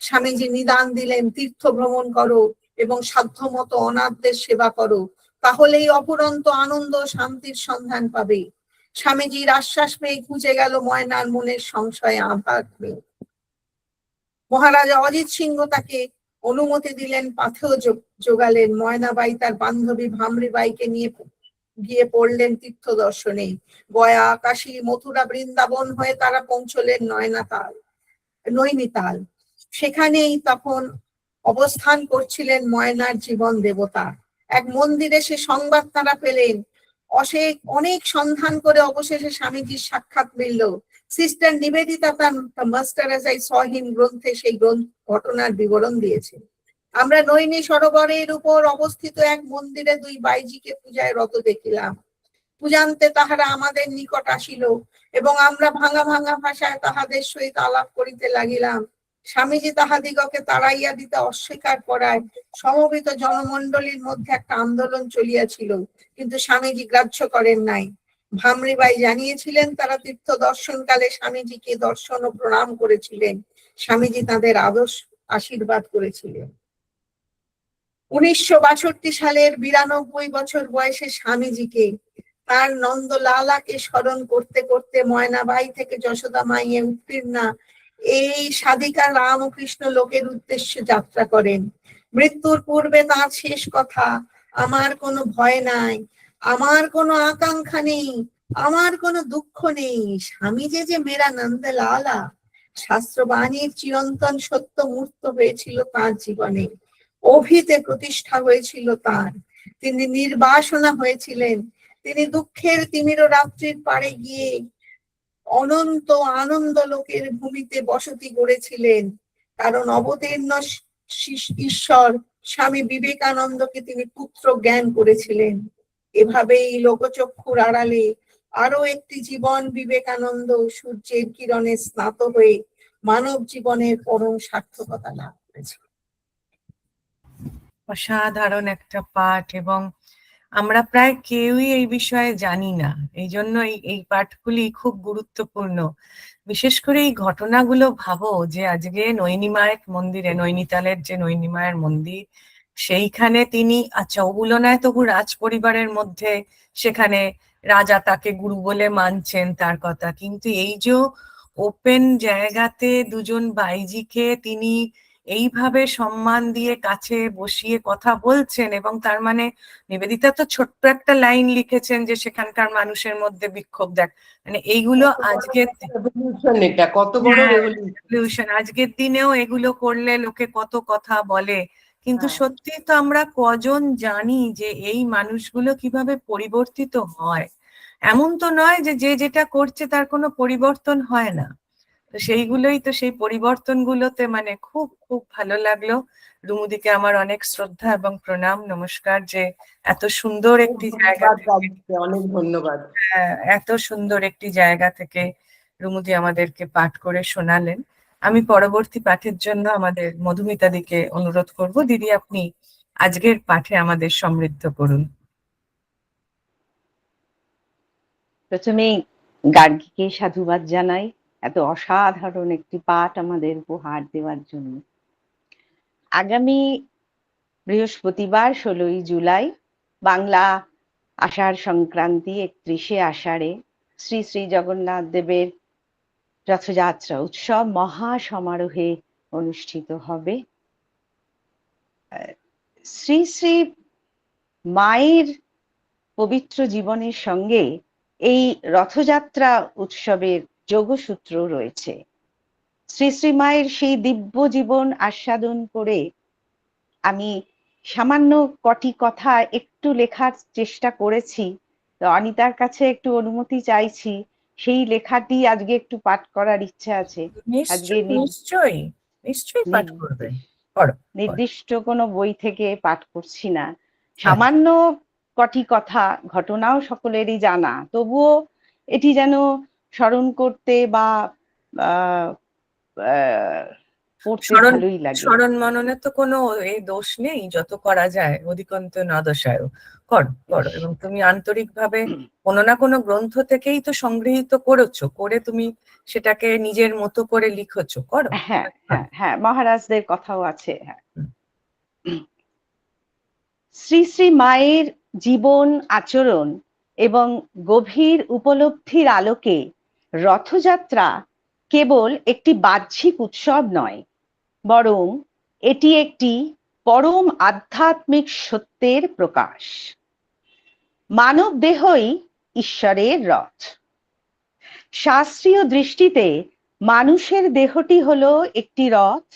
স্বামীজি নিদান দিলেন, তীর্থ ভ্রমণ করো এবং সাধ্যমতো অনাথদের সেবা করো, তাহলেই অফুরন্ত আনন্দ শান্তির সন্ধান পাবে। স্বামীজির আশ্বাস পেয়ে খুঁজে গেল ময়নার মনের সংশয়ে আঘাত পেয়ে। মহারাজা অজিত সিংহ তাকে অনুমতি দিলেন, পাথেও জোগালেন। ময়নাবাই তার বান্ধবী ভামরিবাইকে নিয়ে গিয়ে পড়লেন তীর্থ দর্শনে। গয়া, কাশী, মথুরা, বৃন্দাবন হয়ে তারা পৌঁছলেন নৈনিতাল। সেখানেই তখন অবস্থান করছিলেন ময়নার জীবন দেবতা। এক মন্দিরে সে সংবাদ তারা পেলেন। অনেক সন্ধান করে অবশেষে স্বামীজির সাক্ষাৎ মিলল। সিস্টার নিবেদিতা তার মাস্টার এজ আই স হিম গ্রন্থে সেই ঘটনার বিবরণ দিয়েছে। আমরা নৈনী সরোবরের উপর অবস্থিত এক মন্দিরে দুই বাইজিকে পূজায় রত দেখিলাম। পূজান্তে তাহারা আমাদের নিকট আসিল এবং আমরা ভাঙা ভাঙা ভাষায় তাহাদের সহিত আলাপ করিতে লাগিলাম। স্বামীজি তাহাদিগকে তাড়াইয়া দিতে অস্বীকার করায় সমবেত জনমণ্ডলীর মধ্যে একটা আন্দোলন চলিয়াছিল, কিন্তু স্বামীজি গ্রাহ্য করেন নাই। ভামরিবাই জানিয়েছিলেন তারা তীর্থ দর্শনকালে স্বামীজিকে দর্শন ও প্রণাম করেছিলেন। স্বামীজি তাদের আশীর্বাদ করেছিলেন। 1962 সালের 92 বছর বয়সে স্বামীজিকে তার নন্দলালাকে স্মরণ করতে করতে ময়নাবাই থেকে যশোদা মাইয়ে উত্তীর্ণা এই সাধিকা রামকৃষ্ণ লোকের উদ্দেশ্যে যাত্রা করেন। মৃত্যুর পূর্বে তার শেষ কথা, আমার কোনো ভয় নাই, আমার কোনো আকাঙ্ক্ষা নেই, আমার কোনো দুঃখ নেই, স্বামী যে মেরা নন্দলালা। শাস্ত্রবাণীর চিরন্তন সত্য মূর্ত হয়েছিল তার জীবনে, অভিতে প্রতিষ্ঠা হয়েছিল তার। তিনি নির্বাসনা হয়েছিলেন। তিনি দুঃখের তিমির রাত্রির পাড়ে গিয়ে অনন্ত আনন্দ লোকের ভূমিতে বসতি গড়েছিলেন, কারণ অবতীর্ণ ঈশ্বর স্বামী বিবেকানন্দকে তিনি পুত্র জ্ঞান করেছিলেন। এভাবেই লোকচক্ষুর আড়ালে আরো একটি জীবন বিবেকানন্দ সূর্যের কিরণে স্নাত হয়ে মানব জীবনের পরম সার্থকতা লাভ করেছে। অসাধারণ একটা পাঠ, এবং আমরা প্রায় কেউই এই বিষয়ে জানি না। এই জন্য এই পাঠগুলি খুব গুরুত্বপূর্ণ। বিশেষ করে এই ঘটনাগুলো ভাবো যে আজকে নৈনিমায়ের মন্দিরে, নৈনিতালের যে নৈনিমায়ের মন্দির, সেইখানে তিনি, আচ্ছা ওগুলো নয় তবু রাজ পরিবারের মধ্যে সেখানে রাজা তাকে গুরু বলে মানছেন তার কথা, কিন্তু এই যে ওপেন জায়গাতে দুজন বাইজিকে তিনি এইভাবে সম্মান দিয়ে কাছে বসিয়ে কথা বলছেন, এবং তার মানে নিবেদিতা তো ছোট্ট একটা লাইন লিখেছেন যে সেখানকার মানুষের মধ্যে বিক্ষোভ দেখ, মানে এইগুলো আজকের এটা কত বড় রেভলিউশন। আজকের দিনেও এগুলো করলে লোকে কত কথা বলে, কিন্তু সত্যি তো আমরা কজন জানি যে এই মানুষগুলো কিভাবে পরিবর্তিত হয়। এমন তো নয় যে যে যেটা করছে তার কোনো পরিবর্তন হয় না। তো সেইগুলোই তো, সেই পরিবর্তনগুলোতে মানে খুব খুব ভালো লাগলো। রুমুদিকে আমার অনেক শ্রদ্ধা এবং প্রণাম, নমস্কার, যে এত সুন্দর একটি জায়গা থেকে, অনেক ধন্যবাদ, এত সুন্দর একটি জায়গা থেকে রুমুদি আমাদেরকে পাঠ করে শোনালেন। আমি পরবর্তী পাঠের জন্য আমাদের মধুমিতা দিকে অনুরোধ করব। দিদি, আপনি আজকের পাঠে আমাদের সমৃদ্ধ করুন। প্রথমে গার্গীকে সাধুবাদ জানাই এত অসাধারণ একটি পাঠ আমাদের উপহার দেওয়ার জন্য। আগামী বৃহস্পতিবার 16ই জুলাই বাংলা আষাঢ় সংক্রান্তি, 31শে আষাঢ়ে শ্রী শ্রী জগন্নাথ দেবের রথযাত্রা উৎসব মহা সমারোহে অনুষ্ঠিত হবে। শ্রী শ্রী মায়ের পবিত্র জীবনের সঙ্গে এই রথযাত্রা উৎসবের যোগসূত্র রয়েছে। শ্রী শ্রী মায়ের সেই দিব্য জীবন আস্বাদন করে আমি সামান্য কটি কথা একটু লেখার চেষ্টা করেছি। তো অনিতার কাছে একটু অনুমতি চাইছি সেই লেখাটি আজকে একটু পাঠ করার ইচ্ছা আছে। আজকে নিশ্চয়ই নিশ্চয়ই পাঠ করবে। পড়ো। নির্দিষ্ট কোনো বই থেকে পাঠ করছি না, সামান্য কটি কথা, ঘটনাও সকলেরই জানা, তবুও এটি যেন স্মরণ করতে বা পড়তে ভালোই লাগে। স্মরণ মননে তো কোনো এই দোষ নেই, যত করা যায় অধিকন্ত না দোষায়। করো এবং তুমি আন্তরিকভাবে কোনো না কোনো গ্রন্থ থেকেই তো সংগৃহীত করেছো, করে তুমি সেটাকে নিজের মতো করে লিখেছো, করো। হ্যাঁ হ্যাঁ হ্যাঁ, মহারাজদের কথাও আছে। হ্যাঁ, শ্রী শ্রী মায়ের জীবন আচরণ এবং গভীর উপলব্ধির আলোকে রথযাত্রা কেবল একটি বাহ্যিক উৎসব নয়, বরং এটি একটি পরম আধ্যাত্মিক সত্যের প্রকাশ। মানব দেহই ঈশ্বরের রথ। শাস্ত্রীয় দৃষ্টিতে মানুষের দেহটি হলো একটি রথ,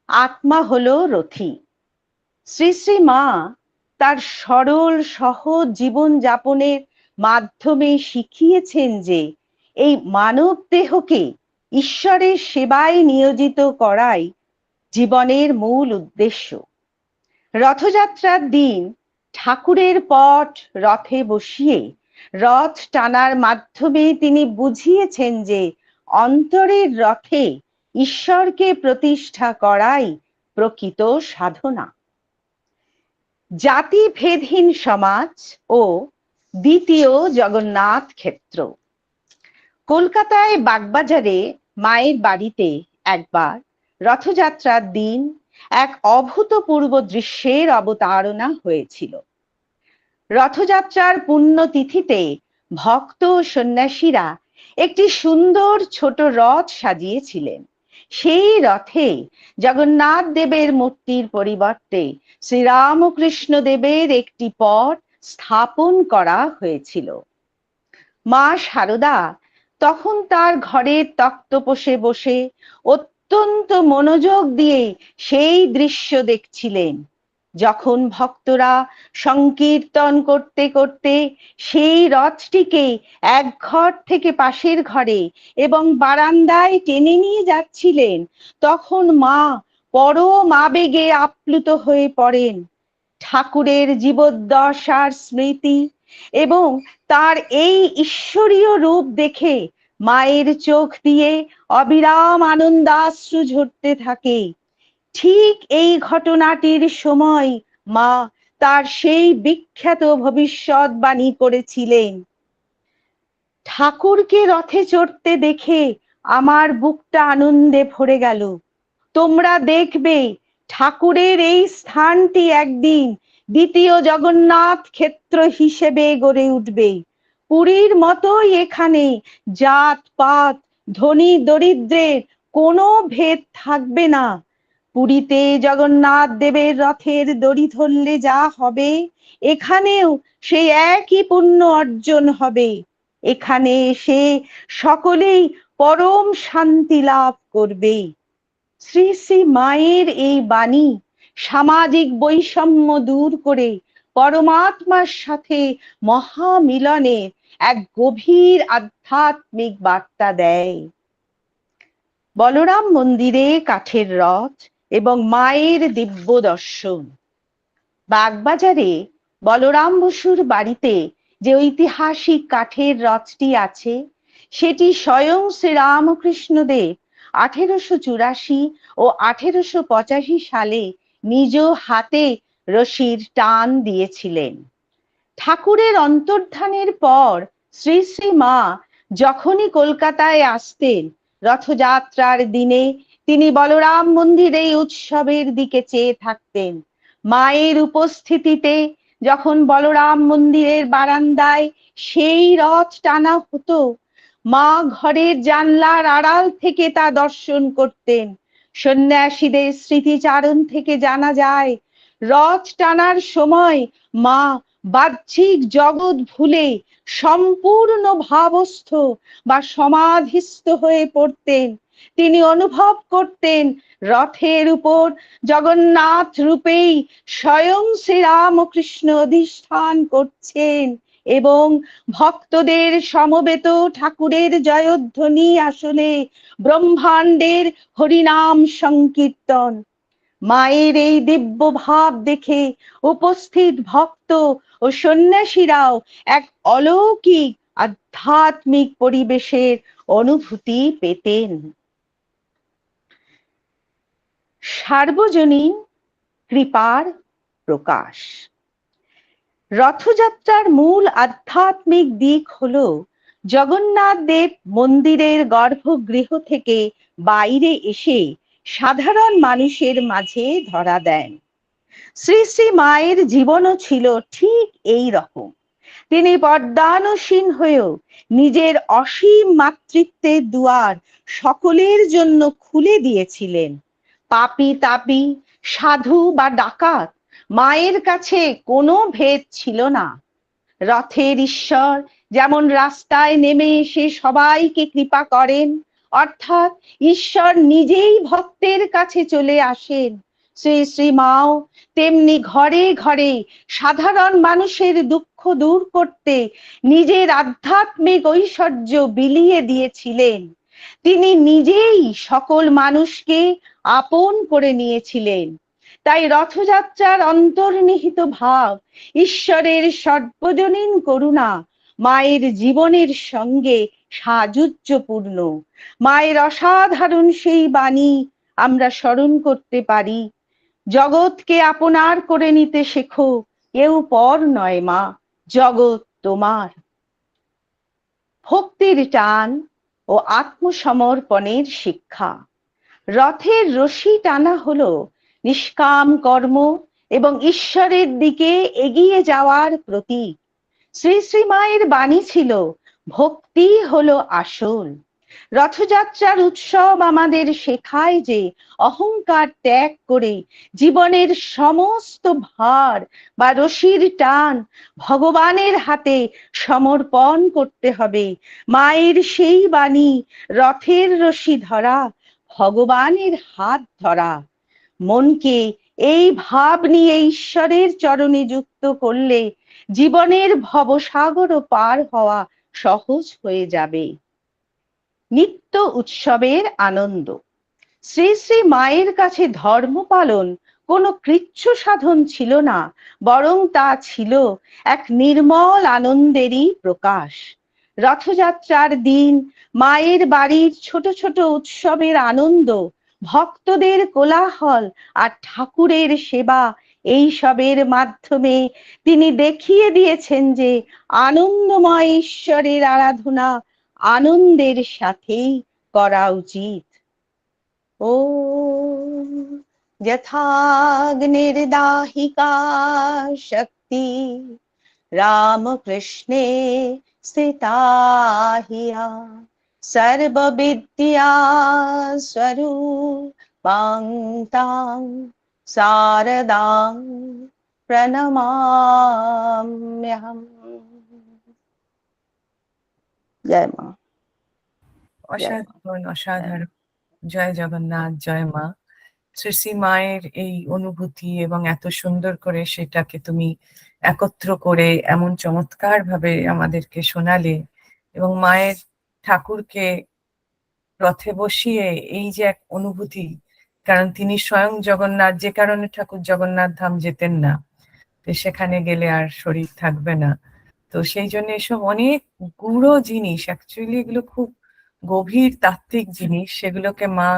আত্মা হলো রথী। শ্রী শ্রী মা তার সরল সহজ জীবন যাপনের মাধ্যমে শিখিয়েছেন যে এই মানব দেহকে ঈশ্বরের সেবায় নিয়োজিত করাই জীবনের মূল উদ্দেশ্য। রথযাত্রার দিন ঠাকুরের পট রথে বসিয়ে রথ টানার মাধ্যমে তিনি বুঝিয়েছেন যে অন্তরের রথে ঈশ্বরকে প্রতিষ্ঠা করাই প্রকৃত সাধনা। জাতিভেদহীন সমাজ ও দ্বিতীয় জগন্নাথ ক্ষেত্র। কলকাতায় বাগবাজারে মায়ের বাড়িতে একবার রথযাত্রার দিন এক অভূতপূর্ব দৃশ্যের অবতারণা হয়েছিল। রথযাত্রার পুণ্যতিথিতে ভক্ত সন্ন্যাসীরা একটি সুন্দর ছোট রথ সাজিয়েছিলেন। সেই রথে জগন্নাথ দেবের মূর্তির পরিবর্তে শ্রীরামকৃষ্ণ দেবের একটি পট স্থাপন করা হয়েছিল। মা শারদা তখন তার ঘরের তক্তপোষে বসে অত্যন্ত মনোযোগ দিয়ে সেই দৃশ্য দেখছিলেন, যখন ভক্তরা সংকীর্তন করতে করতে সেই রথটিকে এক ঘর থেকে পাশের ঘরে এবং বারান্দায় টেনে নিয়ে যাচ্ছিলেন। তখন মা পরম আবেগে আপ্লুত হয়ে পড়েন। ঠাকুরের জীবদ্দশার স্মৃতি এবং তার এই ঈশ্বরীয় রূপ দেখে মায়ের চোখ দিয়ে অবিরাম আনন্দাশ্রু ঝরতে থাকে। ঠিক এই ঘটনাটির সময় মা তার সেই বিখ্যাত ভবিষ্যৎবাণী করেছিলেন, ঠাকুরকে রথে চড়তে দেখে আমার বুকটা আনন্দে ভরে গেল। তোমরা দেখবে ঠাকুরের এই স্থানটি একদিন দ্বিতীয় জগন্নাথ ক্ষেত্র হিসেবে গড়ে উঠবে। পুরীর মতোই এখানে জাত পাত ধনী দরিদ্রের কোনো ভেদ থাকবে না। পুরীতে জগন্নাথ দেবের রথের দড়ি ধরলে যা হবে, এখানেও সেই একই পুণ্য অর্জন হবে। এখানে এসে সকলেই পরম শান্তি লাভ করবে। শ্রী শ্রী মায়ের এই বাণী সামাজিক বৈষম্য দূর করে পরমাত্মার সাথে মহামিলনের এক গভীর আধ্যাত্মিক বার্তা দেয়। বলরাম মন্দিরে কাঠের রথ এবং মায়ের দিব্য দর্শন। বাগবাজারে বলরাম বসুর বাড়িতে যে ঐতিহাসিক কাঠের রথটি আছে, সেটি স্বয়ং শ্রীরামকৃষ্ণ দেব 1884 ও 1885 সালে নিজ হাতে রশির টান দিয়েছিলেন। ঠাকুরের অন্তর্ধানের পর শ্রী শ্রী মা যখনই কলকাতায় আসতেন, রথযাত্রার দিনে তিনি বলরাম মন্দিরে উৎসবের দিকে চেয়ে থাকতেন। মায়ের উপস্থিতিতে যখন বলরাম মন্দিরের বারান্দায় সেই রথ টানা হতো, মা ঘরের জানলার আড়াল থেকে তা দর্শন করতেন। সন্ন্যাসীদের স্মৃতিচারণ থেকে জানা যায়, রথ টানার সময় মা বাহ্যিক জগৎ ভুলে সম্পূর্ণ ভাবস্থ বা সমাধিস্থ হয়ে পড়তেন। তিনি অনুভব করতেন রথের উপর জগন্নাথ রূপেই স্বয়ং শ্রীরামকৃষ্ণ অধিষ্ঠান করছেন এবং ভক্তদের সমবেত ঠাকুরের জয়ধ্বনি আসলে ব্রহ্মাণ্ডের হরিনাম সংকীর্তন। মায়ের এই দিব্য ভাব দেখে উপস্থিত ভক্ত ও সন্ন্যাসীরাও এক অলৌকিক আধ্যাত্মিক পরিবেশের অনুভূতি পেতেন। সার্বজনীন কৃপার প্রকাশ। রথযাত্রার মূল আধ্যাত্মিক দিক হলো জগন্নাথ দেব মন্দিরের গর্ভগৃহ থেকে বাইরে এসে সাধারণ মানুষের মাঝে ধরা দেন। শ্রী শ্রী মায়ের জীবনও ছিল ঠিক এই রকম। তিনি পর্দানুসীন হয়েও নিজের অসীম মাতৃত্বের দুয়ার সকলের জন্য খুলে দিয়েছিলেন। পাপী তাপী, সাধু বা ডাকাত, মায়ের কাছে কোনো ভেদ ছিল না। রথের ঈশ্বর যেমন রাস্তায় নেমে এসে সবাইকে কৃপা করেন, অর্থাৎ ঈশ্বর নিজেই ভক্তের কাছে চলে আসেন, শ্রী শ্রী মাও তেমনি ঘরে ঘরে সাধারণ মানুষের দুঃখ দূর করতে নিজের আধ্যাত্মিক ঐশ্বর্য বিলিয়ে দিয়েছিলেন। তিনি নিজেই সকল মানুষকে আপন করে নিয়েছিলেন। তাই রথযাত্রার অন্তর্নিহিত ভাব ঈশ্বরের সর্বজনীন করুণা মায়ের জীবনের সঙ্গে সাযুজ্যপূর্ণ। মায়ের অসাধারণ সেই বাণী আমরা স্মরণ করতে পারি, জগৎকে আপনার করে নিতে শেখো, কেউ পর নয় মা, জগৎ তোমার। ভক্তির টান ও আত্মসমর্পণের শিক্ষা। রথের রশি টানা হলো নিষ্কাম কর্ম এবং ঈশ্বরের দিকে এগিয়ে যাওয়ার প্রতীক। শ্রী শ্রী মায়ের বাণী ছিল, ভক্তি হলো আসল। রথযাত্রার উৎসব আমাদের শেখায় যে অহংকার ত্যাগ করে জীবনের সমস্ত ভার বা রশির টান ভগবানের হাতে সমর্পণ করতে হবে। মায়ের সেই বাণী, রথের রশি ধরা, ভগবানের হাত ধরা। মনকে এই ভাব নিয়ে ঈশ্বরের চরণে যুক্ত করলে জীবনের ভবসাগর পার হওয়া সহজ হয়ে যাবে। নিত্য উৎসবের আনন্দ। শ্রী শ্রী মায়ের কাছে ধর্ম পালন কোনো কৃচ্ছ সাধন ছিল না, বরং তা ছিল এক নির্মল আনন্দেরই প্রকাশ। রথযাত্রার দিন মায়ের বাড়ির ছোট ছোট উৎসবের আনন্দ, ভক্তদের কোলাহল আর ঠাকুরের সেবা, এই সবের মাধ্যমে তিনি দেখিয়ে দিয়েছেন যে আনন্দময় ঈশ্বরের আরাধনা আনন্দের সাথেই করা উচিত। ও যথাগ্নির্দাহিকা শক্তি রামকৃষ্ণে স্থিতা হিয়া সর্ববিদ্যা স্বরূপাং তাং শারদাং প্রণমাম্যহম। জয় মা। অসাধারণ অসাধারণ। জয় জগন্নাথ, জয় মা। শ্রী শ্রী মায়ের এই অনুভূতি এবং এত সুন্দর করে সেটাকে তুমি একত্র করে এমন চমৎকার ভাবে আমাদেরকে শোনালে, এবং মায়ের ঠাকুরকে রথে বসিয়ে এই যে এক অনুভূতি, কারণ তিনি স্বয়ং জগন্নাথ, যে কারণে ঠাকুর জগন্নাথ ধাম যেতেন না, তো সেখানে গেলে আর শরীর থাকবে না। তো সেই জন্য এসব অনেক গূঢ় জিনিস, অ্যাকচুয়ালি এগুলো খুব গভীর তাত্ত্বিক জিনিস, সেগুলোকে মা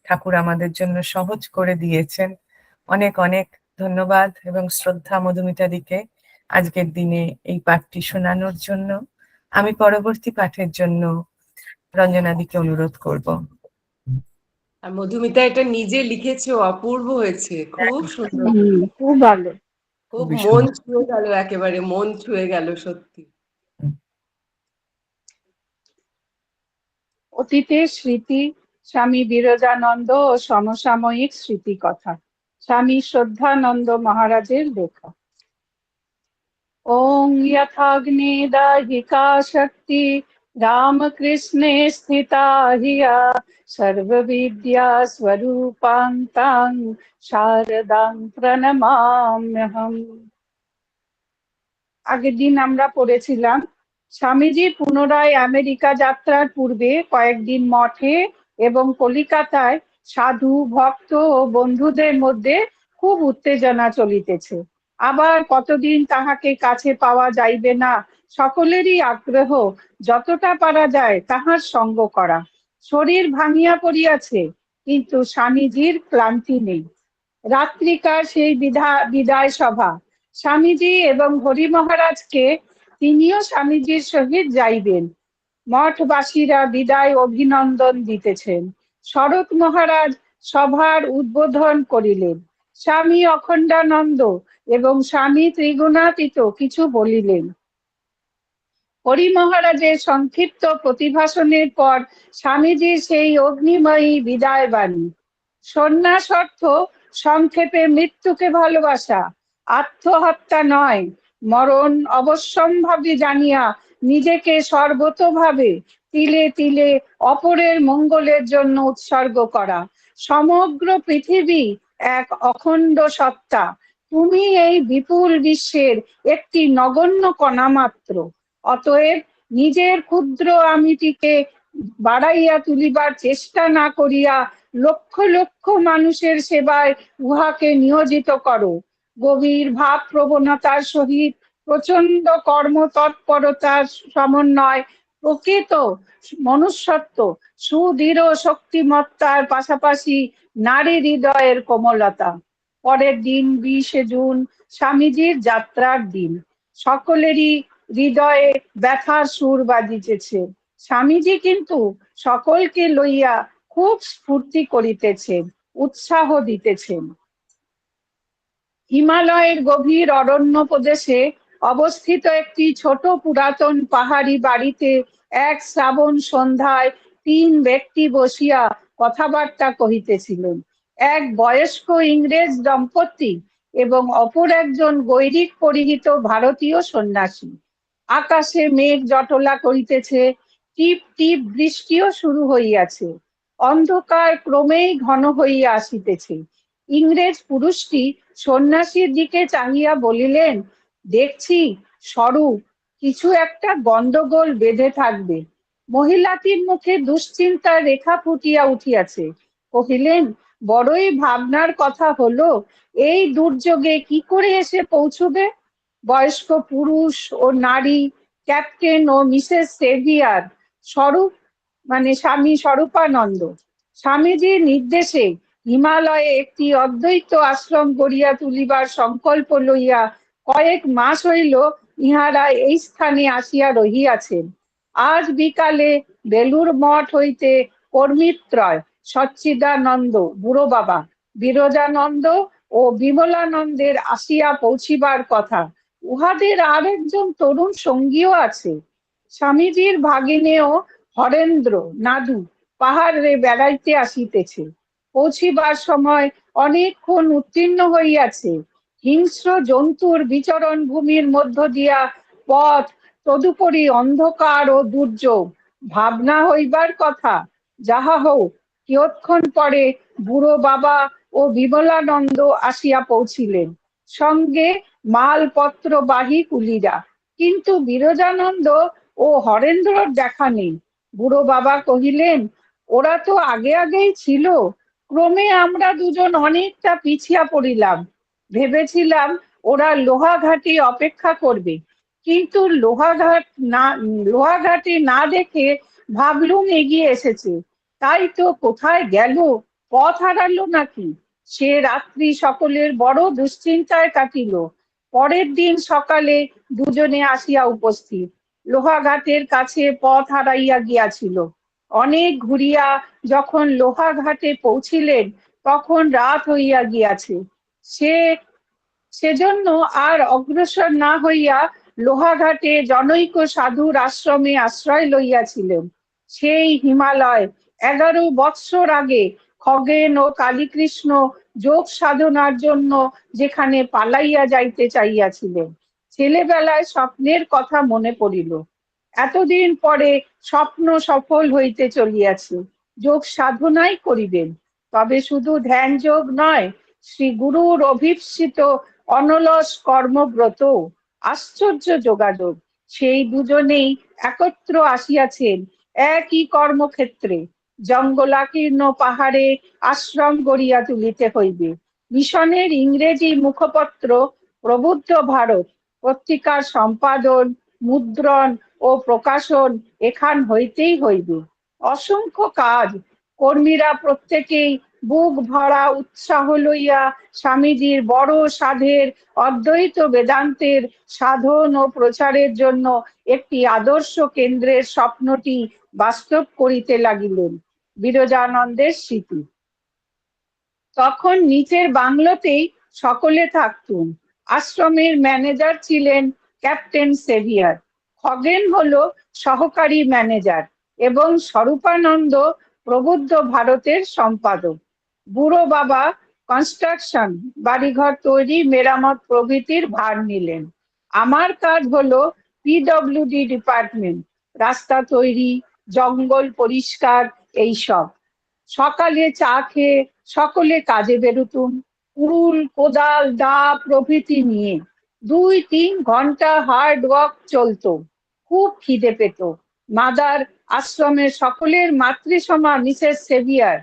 ঠাকুর আমাদের জন্য সহজ করে দিয়েছেন। অনেক অনেক ধন্যবাদ এবং শ্রদ্ধা মধুমিতা দিকে আজকের দিনে এই পাঠটি শোনানোর জন্য। আমি পরবর্তী পাঠের জন্য রঞ্জনা দিকে অনুরোধ করব। আর মধুমিতা এটা নিজে লিখেছে, অপূর্ব হয়েছে, খুব সুন্দর, খুব ভালো। খুব খুবই মন সুন্দর। ছুঁয়ে গেল, একেবারে মন ছুঁয়ে গেল সত্যি। অতীতের স্মৃতি, স্বামী বিরজানন্দ ও সমসাময়িক স্মৃতিকথা। স্বামী শ্রদ্ধানন্দ মহারাজের লেখা। ওং যথাগ্নে দাহিকা শক্তি রামকৃষ্ণে স্থিতা হিয়া সর্ববিদ্যা স্বরূপাং তাং শারদাং প্রণমাম্যহম। আগের দিন আমরা পড়েছিলাম। স্বামীজি পুনরায় আমেরিকা যাত্রার পূর্বে কয়েকদিন মঠে এবং কলিকাতায় সাধু ভক্ত ও বন্ধুদের মধ্যে খুব উত্তেজনা চলিতেছে। আবার কতদিন তাহাকে কাছে পাওয়া যাইবে না, সকলেরই আগ্রহ যতটা পারা যায় তাহার সঙ্গ করা। শরীর ভাঙিয়া পড়িয়াছে, কিন্তু স্বামীজির ক্লান্তি নেই। রাত্রিকার সেই বিদায় সভা, স্বামীজি এবং হরি মহারাজকে তিনিও স্বামীজির সহিত যাইবেন। মঠবাসীরা বিদায় অভিনন্দন দিতেছেন। শরৎ মহারাজ সভার উদ্বোধন করিলেন। স্বামী অখণ্ডানন্দ এবং স্বামী ত্রিগুণাতীত কিছু বলিলেন। হরি মহারাজের সংক্ষিপ্ত প্রতিভাষণের পর স্বামীজির সেই অগ্নিময়ী বিদায় বাণী। সন্ন্যাস অর্থ সংক্ষেপে মৃত্যুকে ভালোবাসা, আত্মহত্যা নয়, মরণ অবশ্যম্ভাবী জানিয়া নিজেকে সর্বতোভাবে তিলে তিলে অপরের মঙ্গলের জন্য উৎসর্গ করা। সমগ্র পৃথিবী এক অখণ্ড সত্তা, তুমি এই বিপুল বিশ্বের একটি নগণ্য কণা মাত্র। অতএব নিজের ক্ষুদ্র আমিটিকে বাড়াইয়া তুলিবার চেষ্টা না করিয়া লক্ষ লক্ষ মানুষের সেবায় উহাকে নিয়োজিত করো। গভীর ভাব প্রবণতার সহিত প্রচন্ড কর্মতৎপরতার সমন্বয়, প্রকৃত মনুষ্যত্ব, সুদৃঢ় শক্তিমত্তার পাশাপাশি নারী হৃদয়ের কোমলতা। পরের দিন 20শে জুন স্বামীজির যাত্রার দিন। সকলেরই হৃদয়ে ব্যথার সুর বাজিতেছে। স্বামীজি কিন্তু সকলকে লইয়া খুব স্ফূর্তি করিতেছেন, উৎসাহ দিতেছেন। হিমালয়ের গভীর অরণ্য প্রদেশে অবস্থিত একটি ছোট পুরাতন পাহাড়ি বাড়িতে এক শ্রাবণ সন্ধ্যায় 3 ব্যক্তি বসিয়া কথাবার্তা কহিতেছিলেন। এক বয়স্ক ইংরেজ দম্পতি এবং অপর একজন গৈরিক পরিহিত ভারতীয় সন্ন্যাসী। আকাশে মেঘ জটলা করিতেছে, টিপ টিপ বৃষ্টিও শুরু হইয়াছে। অন্ধকার ক্রমেই ঘন হইয়া আসিতেছে। ইংরেজ পুরুষটি সন্ন্যাসীর দিকে চাহিয়া বলিলেন, দেখছি স্বরূপ কিছু একটা গন্ডগোল বেঁধে থাকবে। মহিলাটির মুখে দুশ্চিন্তার রেখা ফুটিয়া উঠিয়াছে। কহিলেন, বড়ই ভাবনার কথা হলো, এই দুর্যোগে কি করে এসে পৌঁছবে? বয়স্ক পুরুষ ও নারী, ক্যাপ্টেন ও মিসেস সেভিয়ার, স্বরূপ মানে স্বামী স্বরূপানন্দ। স্বামীজির নির্দেশে হিমালয়ে একটি অদ্বৈত আশ্রম গড়িয়া তুলিবার সংকল্প লইয়া কয়েক মাস হইল ইহারা এই স্থানে আসিয়া রহিয়াছেন। আজ বিকালে বেলুর মঠ হইতে কর্মীত্রয় সচ্চিদানন্দ বুড়ো বাবা, বিরজানন্দ ও বিমলানন্দের আসিয়া পৌঁছিবার কথা। উহাদের আর একজন তরুণ সঙ্গীও আছে। স্বামীজির ভাগিনেও হরেন্দ্র নাদু পাহাড়ে বেড়াইতে আসিতেছে। পৌঁছিবার সময় অনেকক্ষণ উত্তীর্ণ হইয়াছে। হিংস্র জন্তুর বিচরণ ভূমির মধ্য দিয়া পথ, তদুপরি অন্ধকার ও দুর্যোগ। ভাবনা হইবার কথা। যাহা হোক, কিয়ৎক্ষণ পরে বুড়ো বাবা ও বিমলানন্দ আসিয়া পৌঁছিলেন, সঙ্গে মালপত্র বাহী কুলিরা। কিন্তু বিরজানন্দ ও হরেন্দ্রর দেখা নেই। বুড়ো বাবা কহিলেন, ওরা তো আগে আগেই ছিল, ক্রমে আমরা দুজন অনেকটা পিছিয়া পড়িলাম। ভেবেছিলাম ওরা লোহাঘাটে অপেক্ষা করবে, কিন্তু লোহাঘাটে না দেখে ভাবলুম এগিয়ে এসেছে। তাই তো কোথায় গেল, পথ হারালো নাকি? সে রাত্রি সকলের বড় দুশ্চিন্তায় কাটিল। পরের দিন সকালে দুজনে আসিয়া উপস্থিত। লোহাঘাটের কাছে পথ হারাইয়া গিয়াছিল। অনেক ঘুরিয়া যখন লোহাঘাটে পৌঁছিলেন, তখন রাত হইয়া গিয়াছে। সেজন্য আর অগ্রসর না হইয়া লোহাঘাটে জনৈক সাধুর আশ্রমে আশ্রয় লইয়াছিলেন। সেই হিমালয় 11 বৎসর আগে খগেন ও কালীকৃষ্ণ যোগ সাধনার জন্য যেখানে পালাইয়া যাইতে চাইয়াছিলেন। ছেলেবেলায় স্বপ্নের কথা মনে পড়িল। এতদিন পরে স্বপ্ন সফল হইতে চলিয়াছে। যোগ সাধনাই করিবেন, তবে শুধু ধ্যান যোগ নয়, শ্রী গুরুর অভীপ্সিত অনলস কর্মব্রত। আশ্চর্য যোগাযোগ, সেই দুজনেই একত্র আসিয়াছেন একই কর্মক্ষেত্রে। জঙ্গলাকীর্ণ পাহাড়ে আশ্রম গড়িয়া তুলিতে হইবে। মিশনের ইংরেজি মুখপত্র প্রবুদ্ধ ভারত পত্রিকার সম্পাদন, মুদ্রণ ও প্রকাশন এখান হইতেই হইবে। অসংখ্য কাজ, কর্মীরা প্রত্যেকেই বুক ভরা উৎসাহ লইয়া স্বামীজির বড় সাধের অদ্বৈত বেদান্তের সাধন ও প্রচারের জন্য একটি আদর্শ কেন্দ্রের স্বপ্নটি বাস্তব করিতে লাগিলেন। বিরজানন্দের স্মৃতি। তখন নিচের বাংলোতেই সকলে থাকতুম। আশ্রমের ম্যানেজার ছিলেন ক্যাপ্টেন সেভিয়ার, খগেন হলো সহকারী ম্যানেজার এবং স্বরূপানন্দ প্রবুদ্ধ ভারতের সম্পাদক। বুড়ো বাবা কনস্ট্রাকশন, বাড়িঘর তৈরি, মেরামত প্রভৃতির ভার নিলেন। আমার কাজ হলো পিডব্লিউডি ডিপার্টমেন্ট, রাস্তা তৈরি, জঙ্গল পরিষ্কার, এইসব। সকালে চা খেয়ে সকলে কাজে বেরুতুম, কুড়ুল, কোদাল, দা প্রভৃতি নিয়ে। 2-3 ঘন্টা হার্ড ওয়ার্ক চলতো। খুব খিদে পেত। মাদার আশ্রমের সকলের মাতৃসমা মিসেস সেভিয়ার,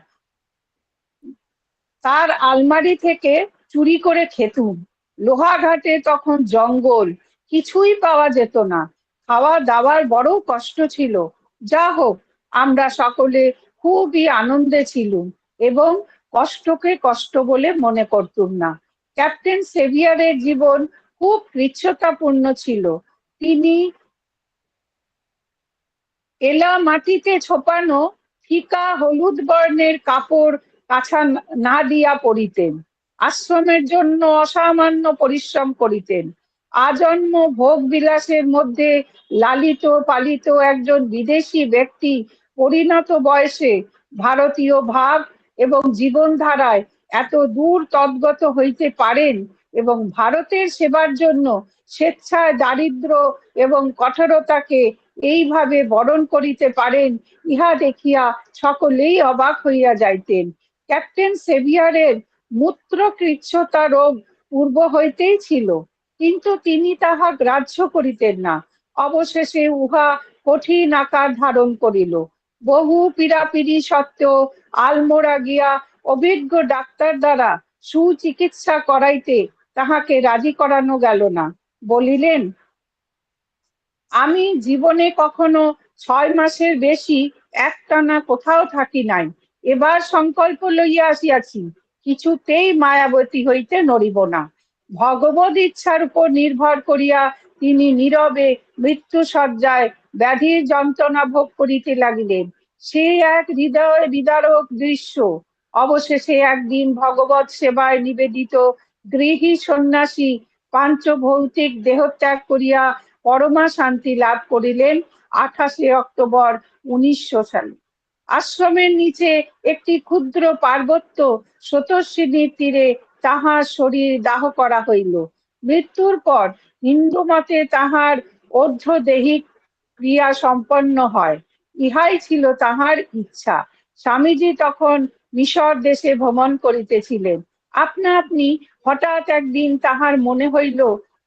তার আলমারি থেকে চুরি করে খেতুম। লোহাঘাটে তখন জঙ্গল, কিছুই পাওয়া যেত না। খাওয়া দাওয়ার বড় কষ্ট ছিল। যা হোক, আমরা সকলে খুবই আনন্দে ছিলুম এবং কষ্টকে কষ্ট বলে মনে করতুম না। ক্যাপ্টেন সেভিয়ারের জীবন খুব কৃচ্ছতাপূর্ণ ছিল। তিনি এলা মাটিতে ছোপানো ফিকা হলুদ বর্ণের কাপড় কাছা না দিয়া পরিতেন। আশ্রমের জন্য অসামান্য পরিশ্রম করিতেন। আজন্ম ভোগ বিলাসের মধ্যে লালিত পালিত একজন বিদেশি ব্যক্তি পরিণত বয়সে ভারতীয় ভাব এবং জীবনধারায় এত দূর তদ্গত হইতে পারেন এবং ভারতের সেবার জন্য স্বেচ্ছায় দারিদ্র এবং কঠোরতাকে এইভাবে বরণ করিতে পারেন, ইহা দেখিয়া সকলেই অবাক হইয়া যাইতেন। ক্যাপ্টেন সেভিয়ারের মূত্রকৃচ্ছতা রোগ পূর্ব হইতেই ছিল, কিন্তু তিনি তাহা গ্রাহ্য করিতেন না। অবশেষে উহা কঠিন আকার ধারণ করিল। বহু পীড়াপিড়ি সত্ত্বেও আলমোড়া গিয়া অভিজ্ঞ ডাক্তার দ্বারা সুচিকিৎসা করাইতে তাহাকে রাজি করানো গেল না। বলিলেন, আমি জীবনে কখনো 6 মাসের বেশি একটানা কোথাও থাকি নাই। এবার সংকল্প লইয়া আসিয়াছি, কিছুতেই মায়াবতী হইতে নড়িব না। ভগবদ ইচ্ছার উপর নির্ভর করিয়া তিনি নীরবে মৃত্যু শয্যায় ব্যাধির যন্ত্রণা ভোগ করিতে লাগিলেন। সে এক হৃদয় বিদারক দৃশ্য। অবশেষে একদিন ভগবত সেবায় নিবেদিত গৃহী সন্ন্যাসী পাঞ্চভৌতিক দেহত্যাগ করিয়া পরমা শান্তি লাভ করিলেন 28 অক্টোবর 1900 সালে। আশ্রমের নিচে একটি ক্ষুদ্র পার্বত্য স্রোতস্বিনীর তীরে তাহার শরীর দাহ করা হইল। মৃত্যুর পর হিন্দু মতে তাহার ঊর্ধ্বদেহিক ক্রিয়া সম্পন্ন হয়, ইহাই ছিল তাহার ইচ্ছা। স্বামীজি তখন মিশর দেশে ভ্রমণ করিতেছিলেন। আপনা আপনি হঠাৎ একদিন তাহার মনে হইল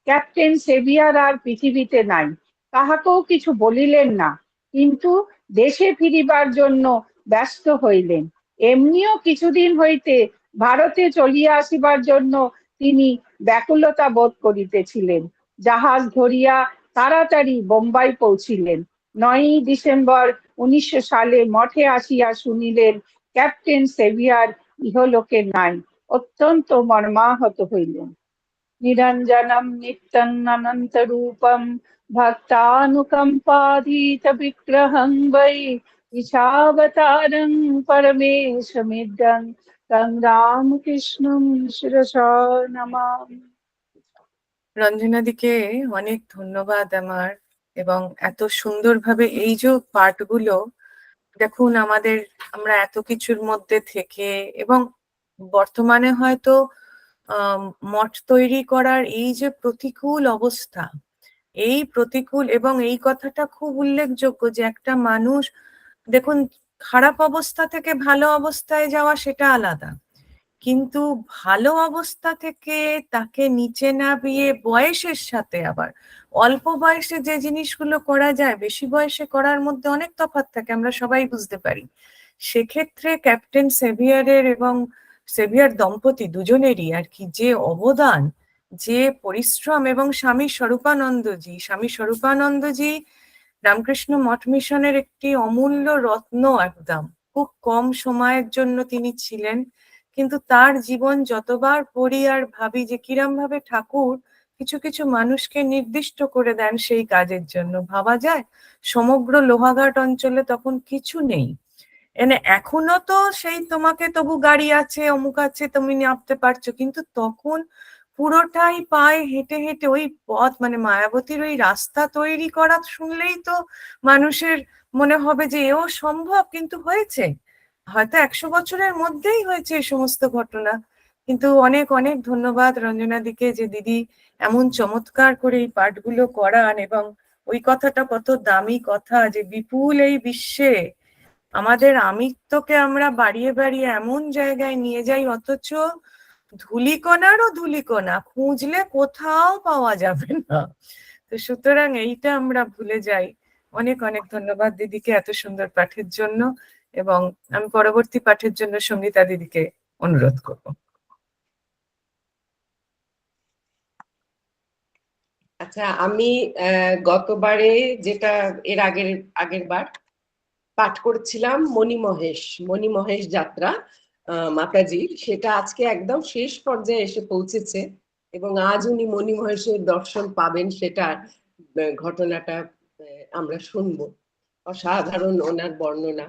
ক্যাপ্টেন সেভিয়ার আর পৃথিবীতে নাই। কাহাকেও কিছু বলিলেন না, কিন্তু দেশে ফিরিবার জন্য ব্যস্ত হইলেন। এমনিও কিছুদিন হইতে ভারতে চলিয়া আসিবার জন্য তিনি ব্যাকুলতা বোধ করিতেছিলেন। জাহাজ ধরিয়া তাড়াতাড়ি বোম্বাই পৌঁছিলেন। 9 ডিসেম্বর 1900 সালে মঠে আসিয়া শুনিলেন ক্যাপ্টেন সেভিয়ার ইহলোকে নাই। অত্যন্ত মর্মাহত হইলেন। নিরঞ্জনম নিত্যং অনন্ত রূপম ভক্তানুকম্পাধীত বিগ্রহং বৈ ঈশাবতারং পরমেশমিদং তং রামকৃষ্ণং শিরসা নমামি। রঞ্জনাদিকে অনেক ধন্যবাদ আমার, এবং এত সুন্দরভাবে এই যে পাঠগুলো, দেখুন আমরা এত কিছুর মধ্যে থেকে, এবং বর্তমানে হয়তো মঠ তৈরি করার এই যে প্রতিকূল অবস্থা, এই প্রতিকূল, এবং এই কথাটা খুব উল্লেখযোগ্য যে একটা মানুষ, দেখুন, খারাপ অবস্থা থেকে ভালো অবস্থায় যাওয়া সেটা আলাদা, কিন্তু ভালো অবস্থা থেকে তাকে নিচে নামিয়ে বয়সের সাথে আবার অল্প বয়সে যে জিনিসগুলো করা যায় বেশি বয়সে করার মধ্যে অনেক তফাৎ থাকে, আমরা সবাই বুঝতে পারি। সেক্ষেত্রে ক্যাপ্টেন সেভিয়ারের এবং সেভিয়ার দম্পতি দুজনেরই আর কি যে অবদান, যে পরিশ্রম, এবং স্বামী স্বরূপানন্দজি রামকৃষ্ণ মঠ মিশনের একটি অমূল্য রত্ন একদম। খুব কম সময়ের জন্য তিনি ছিলেন, কিন্তু তার জীবন যতবার পড়ি আর ভাবি যে কিরম ভাবে ঠাকুর কিছু কিছু মানুষকে নির্দিষ্ট করে দেন সেই কাজের জন্য। ভাবা যায় সমগ্র লোহাঘাট অঞ্চলে তখন কিছু নেই, এখনো তো সেই তোমাকে তবু গাড়ি আছে অমুক আছে তুমি নামতে পারছো, কিন্তু তখন পুরোটাই পায়ে হেঁটে হেঁটে ওই পথ, মানে মায়াবতীর ওই রাস্তা তৈরি করা শুনলেই তো মানুষের মনে হবে যে এও সম্ভব, কিন্তু হয়েছে। হয়তো 100 বছরের মধ্যেই হয়েছে এই সমস্ত ঘটনা। কিন্তু অনেক অনেক ধন্যবাদ রঞ্জনা দিকে যে দিদি এমন চমৎকার করে এই পাঠগুলো করান, এবং ওই কথাটা কত দামি কথা যে বিপুল এই বিশ্বে আমাদের আমিত্বকে আমরা বাড়িয়ে বাড়িয়ে এমন জায়গায় নিয়ে যাই, অথচ ধূলিকণারও ধূলিকণা খুঁজলে কোথাও পাওয়া যাবে না। তো সুতরাং এইটা আমরা ভুলে যাই। অনেক অনেক ধন্যবাদ দিদিকে এত সুন্দর পাঠের জন্য, এবং আমি পরবর্তী পাঠের জন্য সঙ্গীতা দিদিকে অনুরোধ করব। আচ্ছা, আমি গতবারে যেটা এর আগের বার পাঠ করেছিলাম মণি মহেশ যাত্রা মাতাজির, সেটা আজকে একদম শেষ পর্যায়ে এসে পৌঁছেছে, এবং আজ উনি মণি মহেশের দর্শন পাবেন সেটার ঘটনাটা আমরা শুনবো। অসাধারণ ওনার বর্ণনা।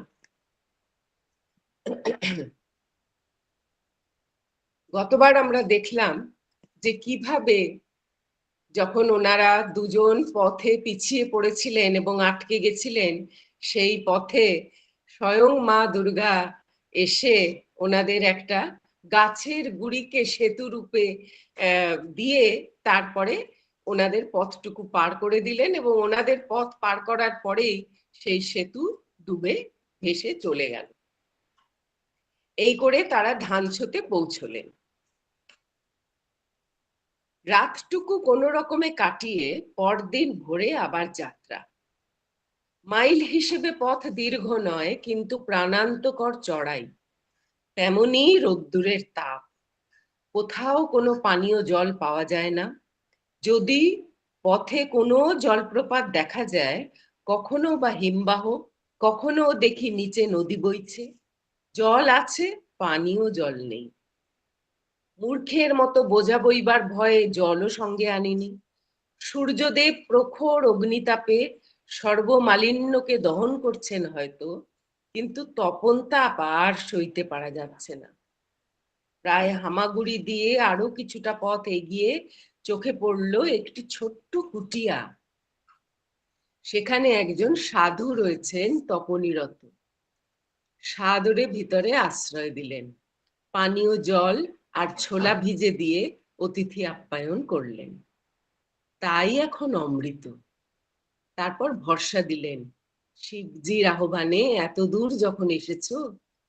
গতবার আমরা দেখলাম যে কিভাবে যখন ওনারা দুজন পথে পিছিয়ে পড়েছিলেন এবং আটকে গেছিলেন, সেই পথে স্বয়ং মা দুর্গা এসে ওনাদের একটা গাছের গুড়িকে সেতু রূপে দিয়ে তারপরে ওনাদের পথটুকু পার করে দিলেন, এবং ওনাদের পথ পার করার পরেই সেই সেতু ডুবে ভেসে চলে গেল। এই করে তারা ধানছোতে পৌঁছলেন। রাতটুকু কোনো রকমে কাটিয়ে পরদিন ভোরে আবার যাত্রা। মাইল হিসেবে পথ দীর্ঘ নয়, কিন্তু প্রাণান্তকর চড়াই, তেমনি রোদ্দুরের তাপ। কোথাও কোনো পানীয় জল পাওয়া যায় না। যদি পথে কোনো জলপ্রপাত দেখা যায়, কখনো বা হিমবাহ, কখনো দেখি নিচে নদী বইছে। জল আছে, পানীয় জল নেই। মূর্খের মতো বোঝা বইবার ভয়ে জলও সঙ্গে আনিনি। সূর্যদেব প্রখর অগ্নিতাপে সর্বমালিন্যকে দহন করছেন হয়তো, কিন্তু তপন তাপ আর সইতে পারা যাচ্ছে না। প্রায় হামাগুড়ি দিয়ে আরো কিছুটা পথ এগিয়ে চোখে পড়ল একটি ছোট্ট কুটিয়া। সেখানে একজন সাধু রয়েছেন তপনিরত। সাদরে ভিতরে আশ্রয় দিলেন, পানীয় জল আর ছোলা ভিজে দিয়ে অতিথি আপ্যায়ন করলেন। তাই এখন অমৃত। তারপর ভরসা দিলেন, শিবজির আহ্বানে এত দূর যখন এসেছো,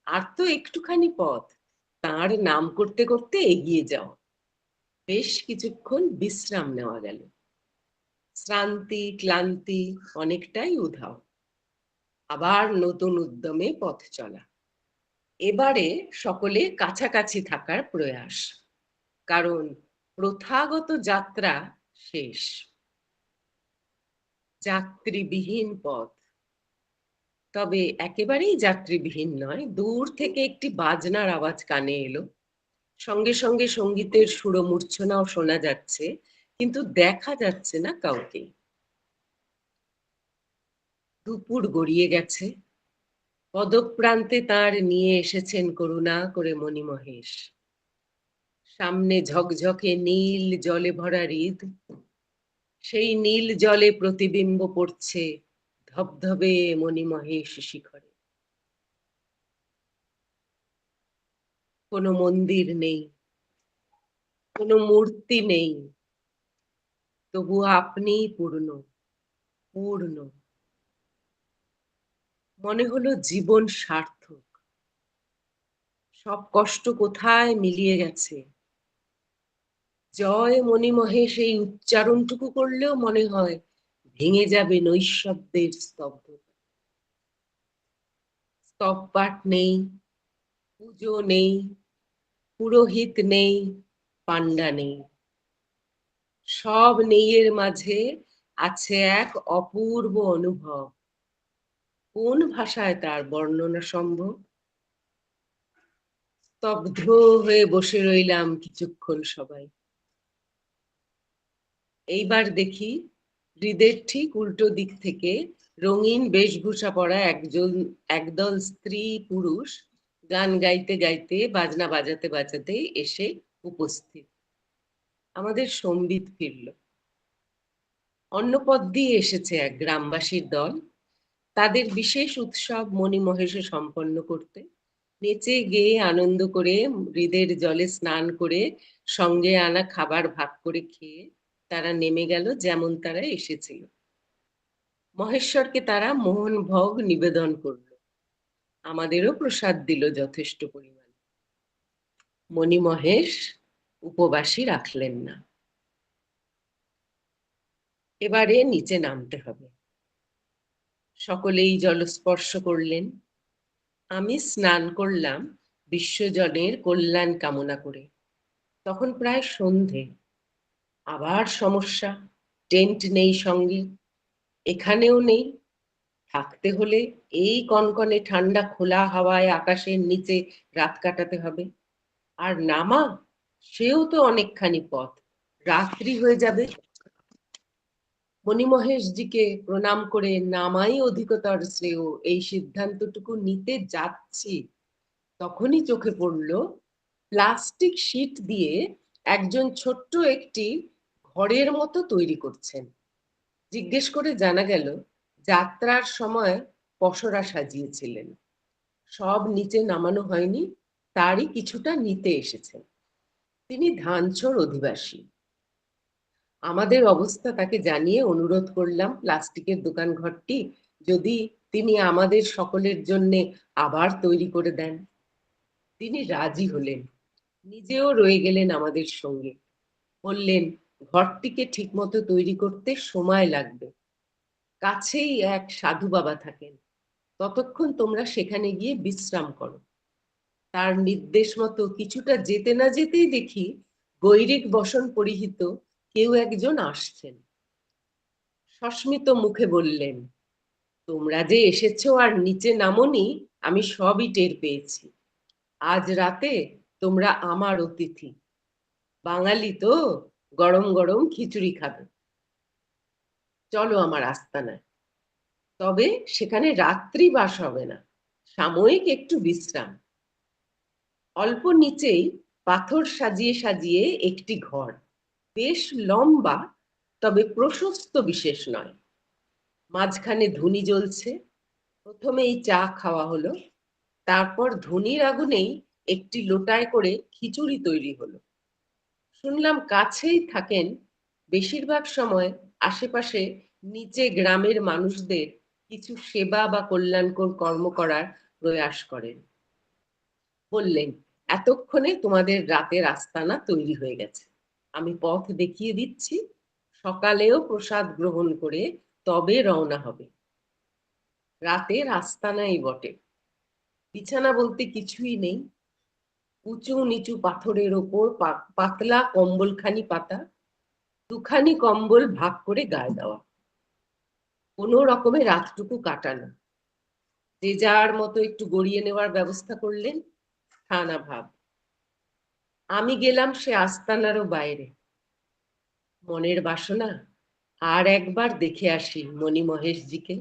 আর তো একটুখানি পথ, তার নাম করতে করতে এগিয়ে যাও। বেশ কিছুক্ষণ বিশ্রাম নেওয়া গেল। শ্রান্তি ক্লান্তি অনেকটাই উধাও। আবার নতুন উদ্যমে পথ চলা। এবারে সকলে কাছাকাছি থাকার প্রয়াস, কারণ প্রথাগত যাত্রা শেষ। যাত্রীবিহীন পথ, তবে একেবারেই যাত্রীবিহীন নয়। দূর থেকে একটি বাজনার আওয়াজ কানে এলো, সঙ্গে সঙ্গে সঙ্গীতের সুরমূর্ছনাও শোনা যাচ্ছে, কিন্তু দেখা যাচ্ছে না কাউকে। দুপুর গড়িয়ে গেছে। পদপ্রান্তে তার নিয়ে এসেছেন করুণা করে মণি মহেশ। সামনে ঝকঝকে নীল জলে ভরা হৃদ, সেই নীল জলে প্রতিবিম্ব পড়ছে ধবধবে মণি মহেশ শিখরে। কোনো মন্দির নেই, কোনো মূর্তি নেই, তবু আপনিই পূর্ণ পূর্ণ। মনে হলো জীবন সার্থক। সব কষ্ট কোথায় মিলিয়ে গেছে। জয় মণিমহেশ এই উচ্চারণটুকু করলেও মনে হয় ভেঙে যাবে নৈঃশব্দের স্তব্ধতা। স্তব পাঠ নেই, পুজো নেই, পুরোহিত নেই, পান্ডা নেই। সব নেইয়ের মাঝে আছে এক অপূর্ব অনুভব। কোন ভাষায় তার বর্ণনা সম্ভব? স্তব্ধ হয়ে বসে রইলাম কিছুক্ষণ সবাই। এইবার দেখি হৃদের ঠিক উল্টো দিক থেকে রঙিন বেশভূষা পরা একদল স্ত্রী পুরুষ গান গাইতে গাইতে বাজনা বাজাতে বাজাতে এসে উপস্থিত। আমাদের সম্বিত ফিরল। অন্য পথ দিয়ে এসেছে এক গ্রামবাসীর দল। তাদের বিশেষ উৎসব মণিমহেশে সম্পন্ন করতে নেচে গেয়ে আনন্দ করে হৃদের জলে স্নান করে সঙ্গে আনা খাবার ভাগ করে খেয়ে তারা নেমে গেল যেমন তারা এসেছিল। মহেশ্বরকে তারা মোহন ভোগ নিবেদন করল, আমাদেরও প্রসাদ দিল যথেষ্ট পরিমাণ। মণিমহেশ উপবাসী রাখলেন না। এবারে নিচে নামতে হবে। সকলেই জলস্পর্শ করলেন। আমি স্নান করলাম বিশ্বজনের কল্যাণ কামনা করে। তখন প্রায় সন্ধে। আবার সমস্যা, টেন্ট নেই সঙ্গে, এখানেও নেই। থাকতে হলে এই কনকনে ঠান্ডা খোলা হাওয়ায় আকাশের নিচে রাত কাটাতে হবে। আর নামা, সেও তো অনেকখানি পথ, রাত্রি হয়ে যাবে। মণিমহেশজিকে প্রণাম করে নামাই অধিকতর শ্রেয় এই সিদ্ধান্তটুকু নিতে যাচ্ছি, তখনই চোখে পড়ল প্লাস্টিক শীট দিয়ে একজন ছোট্ট একটি ঘরের মতো তৈরি করছেন। জিজ্ঞেস করে জানা গেল যাত্রার সময় পসরা সাজিয়েছিলেন। সব নিচে নামানো হয়নি, তারই কিছুটা নিতে এসেছেন। তিনি ধানচর অধিবাসী। আমাদের অবস্থা তাকে জানিয়ে অনুরোধ করলাম প্লাস্টিকের দোকান ঘরটি যদি তিনি আমাদের সকলের জন্য আবার তৈরি করে দেন। তিনি রাজি হলেন, নিজেও রয়ে গেলেন আমাদের সঙ্গে। বললেন ঘরটিকে ঠিকমতো তৈরি করতে সময় লাগবে। কাছেই এক সাধু বাবা থাকেন, ততক্ষণ তোমরা সেখানে গিয়ে বিশ্রাম করো। তার নির্দেশ মতো কিছুটা যেতে না যেতেই দেখি গৈরিক বসন পরিহিত কেউ একজন আসছেন। সস্মিত মুখে বললেন, তোমরা যে এসেছো আর নিচে নামোনি আমি সবই টের পেয়েছি। আজ রাতে তোমরা আমার অতিথি। বাঙালি তো, গরম গরম খিচুড়ি খাবে। চলো আমার আস্তানায়। তবে সেখানে রাত্রি বাস হবে না, সাময়িক একটু বিশ্রাম। অল্প নিচেই পাথর সাজিয়ে সাজিয়ে একটি ঘর, বেশ লম্বা, তবে প্রশস্ত বিশেষ নয়। মাঝখানে ধুনি জ্বলছে। প্রথমেই চা খাওয়া হলো, তারপর ধুনির আগুনেই একটি লোটায় করে খিচুড়ি তৈরি হলো। শুনলাম কাছেই থাকেন বেশিরভাগ সময় আশেপাশে নিচে গ্রামের মানুষদের কিছু সেবা বা কল্যাণকর কর্ম করার প্রয়াস করেন। বললেন এতক্ষণে তোমাদের রাতের আস্তানা তৈরি হয়ে গেছে, আমি পথ দেখিয়ে দিচ্ছি। সকালেও প্রসাদ গ্রহণ করে তবে রওনা হবে। রাতের আস্তানাই বটে, বিছানা বলতে কিছুই নেই। উঁচু নিচু পাথরের ওপর পাতলা কম্বলখানি পাতা, দুখানি কম্বল ভাগ করে গায়ে দেওয়া। কোনো রকমে রাতটুকু কাটানো। যে যার মতো একটু গড়িয়ে নেওয়ার ব্যবস্থা করলেন, ঠানা ভাব। আমি গেলাম সে আস্তানারও বাইরে। মনের বাসনা আর একবার দেখে আসি মণিমহেশজিকে।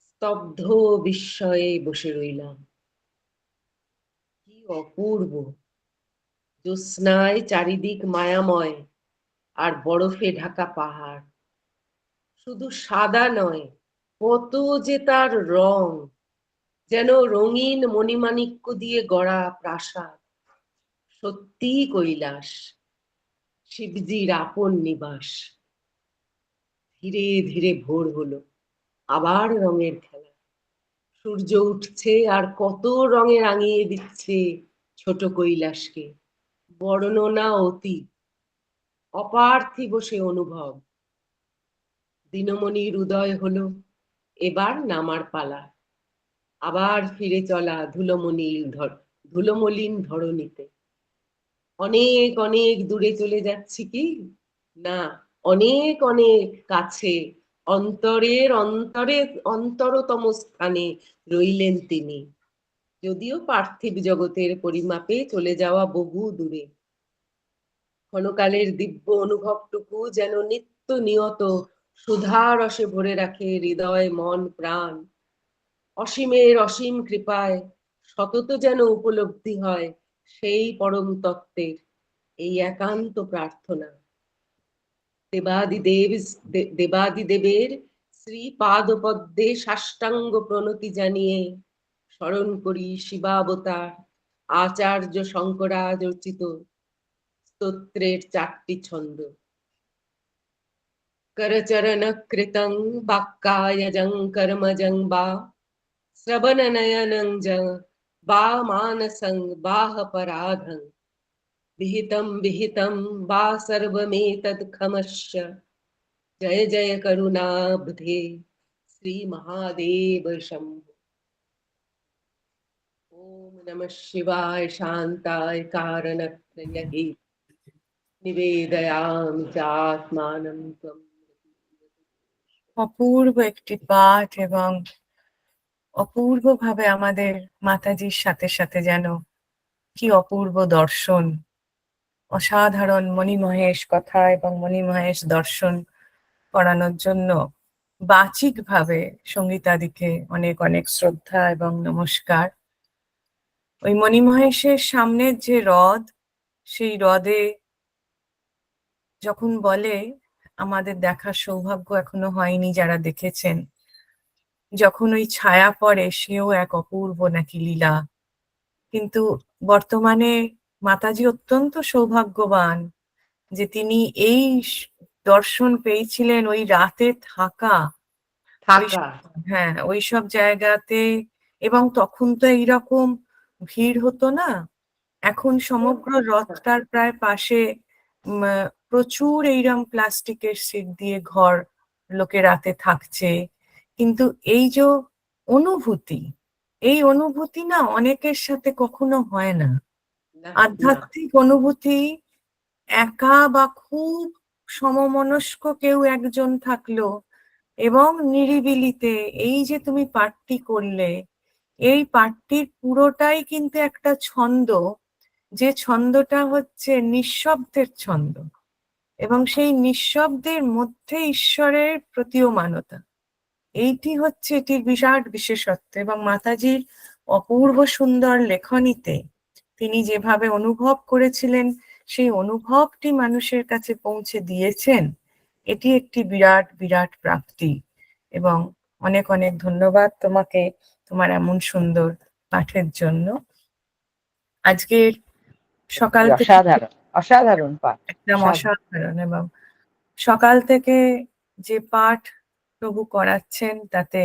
স্তব্ধ বিস্ময়ে বসে রইলাম। কি অপূর্ব! জ্যোৎস্নায় চারিদিক মায়াময়, আর বরফে ঢাকা পাহাড়। শুধু সাদা নয়, কত যে তার রং, যেন রঙিন মণিমাণিক্য দিয়ে গড়া প্রাসাদ। সত্যি কৈলাস, শিবজির আপন নিবাস। ধীরে ধীরে ভোর হলো, আবার রঙের খেলা। সূর্য উঠছে আর কত রঙে রাঙিয়ে দিচ্ছে ছোট কৈলাসকে। বর্ণনা অতি, অপার্থিব সে অনুভব। দিনমণির উদয় হলো, এবার নামার পালা। আবার ফিরে চলা ধুলোমলিন ধরণীতে। অনেক অনেক দূরে চলে যাচ্ছি কি না, অনেক অনেক কাছে, অন্তরের অন্তরে অন্তরতম স্থানে রইলেন তিনি, যদিও পার্থিব জগতের পরিমাপে চলে যাওয়া বহু দূরে। ক্ষণকালের দিব্য অনুভবটুকু যেন নিত্য নিয়ত সুধা রসে ভরে রাখে হৃদয় মন প্রাণ। অসীমের অসীম কৃপায় সতত যেন উপলব্ধি হয় সেই পরম তত্ত্বের, এই একান্ত প্রার্থনা। দেবাদিদেবের শ্রী পাদপদ্মে সাষ্টাঙ্গ প্রণতি জানিয়ে স্মরণ করি শিবাবতার আচার্য শঙ্করারচিত স্তোত্রের 4টি ছন্দ। করচরণ কৃতং বাক্কায়জং কর্মজং বা শ্রবণনয়নং বা মানসং বাহপরাধং विहितं विहितं वा सर्वमेतत् खमश्च। जय जय करुणाब्धे श्री महादेव शंभो। ओम नमः शिवाय शांताय कारणत्रयहे निवेदयामि चात्मानं त्वं। অপূর্ব একটি পাঠ এবং অপূর্বভাবে আমাদের মাতাজির সাথে সাথে যেন কি অপূর্ব দর্শন, অসাধারণ মণিমহেশ কথা এবং মণিমহেশ দর্শন করানোর জন্য বাচিকভাবে সঙ্গীতাদিকে অনেক অনেক শ্রদ্ধা এবং নমস্কার। ওই মণিমহেশের সামনের যে হ্রদ, সেই হ্রদে যখন বলে, আমাদের দেখার সৌভাগ্য এখনো হয়নি যারা দেখেছেন, যখন ওই ছায়া পড়ে সেও এক অপূর্ব নাকি লীলা। কিন্তু বর্তমানে মাতাজি অত্যন্ত সৌভাগ্যবান যে তিনি এই দর্শন পেয়েছিলেন ওই রাতে থাকা। হ্যাঁ, ওইসব জায়গাতে। এবং তখন তো এইরকম ভিড় হতো না। এখন সমগ্র রথটার প্রায় পাশে প্রচুর এইরকম প্লাস্টিকের সিট দিয়ে ঘর লোকে রাতে থাকছে। কিন্তু এই যে অনুভূতি, এই অনুভূতি না অনেকের সাথে কখনো হয় না। আধ্যাত্মিক অনুভূতি একা বা খুব সমমনস্ক কেউ একজন থাকলো এবং নিরিবিলিতে এই যে তুমি পাঠটি করলে, এই পাঠটির পুরোটাই কিন্তু একটা ছন্দ, যে ছন্দটা হচ্ছে নিঃশব্দের ছন্দ, এবং সেই নিঃশব্দের মধ্যে ঈশ্বরের প্রতীয়মানতা। এইটি হচ্ছে এটির বিরাট বিশেষত্ব। এবং মাতাজির অপূর্ব সুন্দর লেখনীতে তিনি যেভাবে অনুভব করেছিলেন, সেই অনুভবটি মানুষের কাছে পৌঁছে দিয়েছেন, এটি একটি বিরাট বিরাট প্রাপ্তি। এবং অনেক অনেক ধন্যবাদ তোমাকে তোমার এমন সুন্দর পাঠের জন্য। আজকের সকাল থেকে অসাধারণ অসাধারণ পাঠ, একদম অসাধারণ। এবং সকাল থেকে যে পাঠ প্রভু করাচ্ছেন তাতে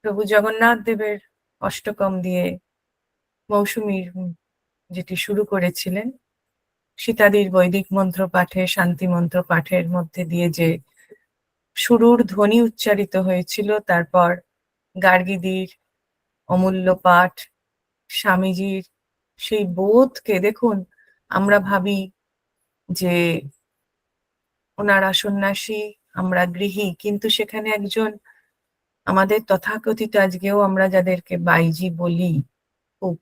প্রভু জগন্নাথ দেবের অষ্টকম দিয়ে মৌসুমীর যেটি শুরু করেছিলেন, সীতাদির বৈদিক মন্ত্র পাঠে, শান্তি মন্ত্র পাঠের মধ্যে দিয়ে যে শুরুর ধ্বনি উচ্চারিত হয়েছিল, তারপর গার্গীদির অমূল্য পাঠ, স্বামীজির সেই বোধকে দেখুন। আমরা ভাবি যে ওনারা সন্ন্যাসী, আমরা গৃহী, কিন্তু সেখানে একজন আমাদের তথাকথিত আজকেও আমরা যাদেরকে বাইজি বলি, খুব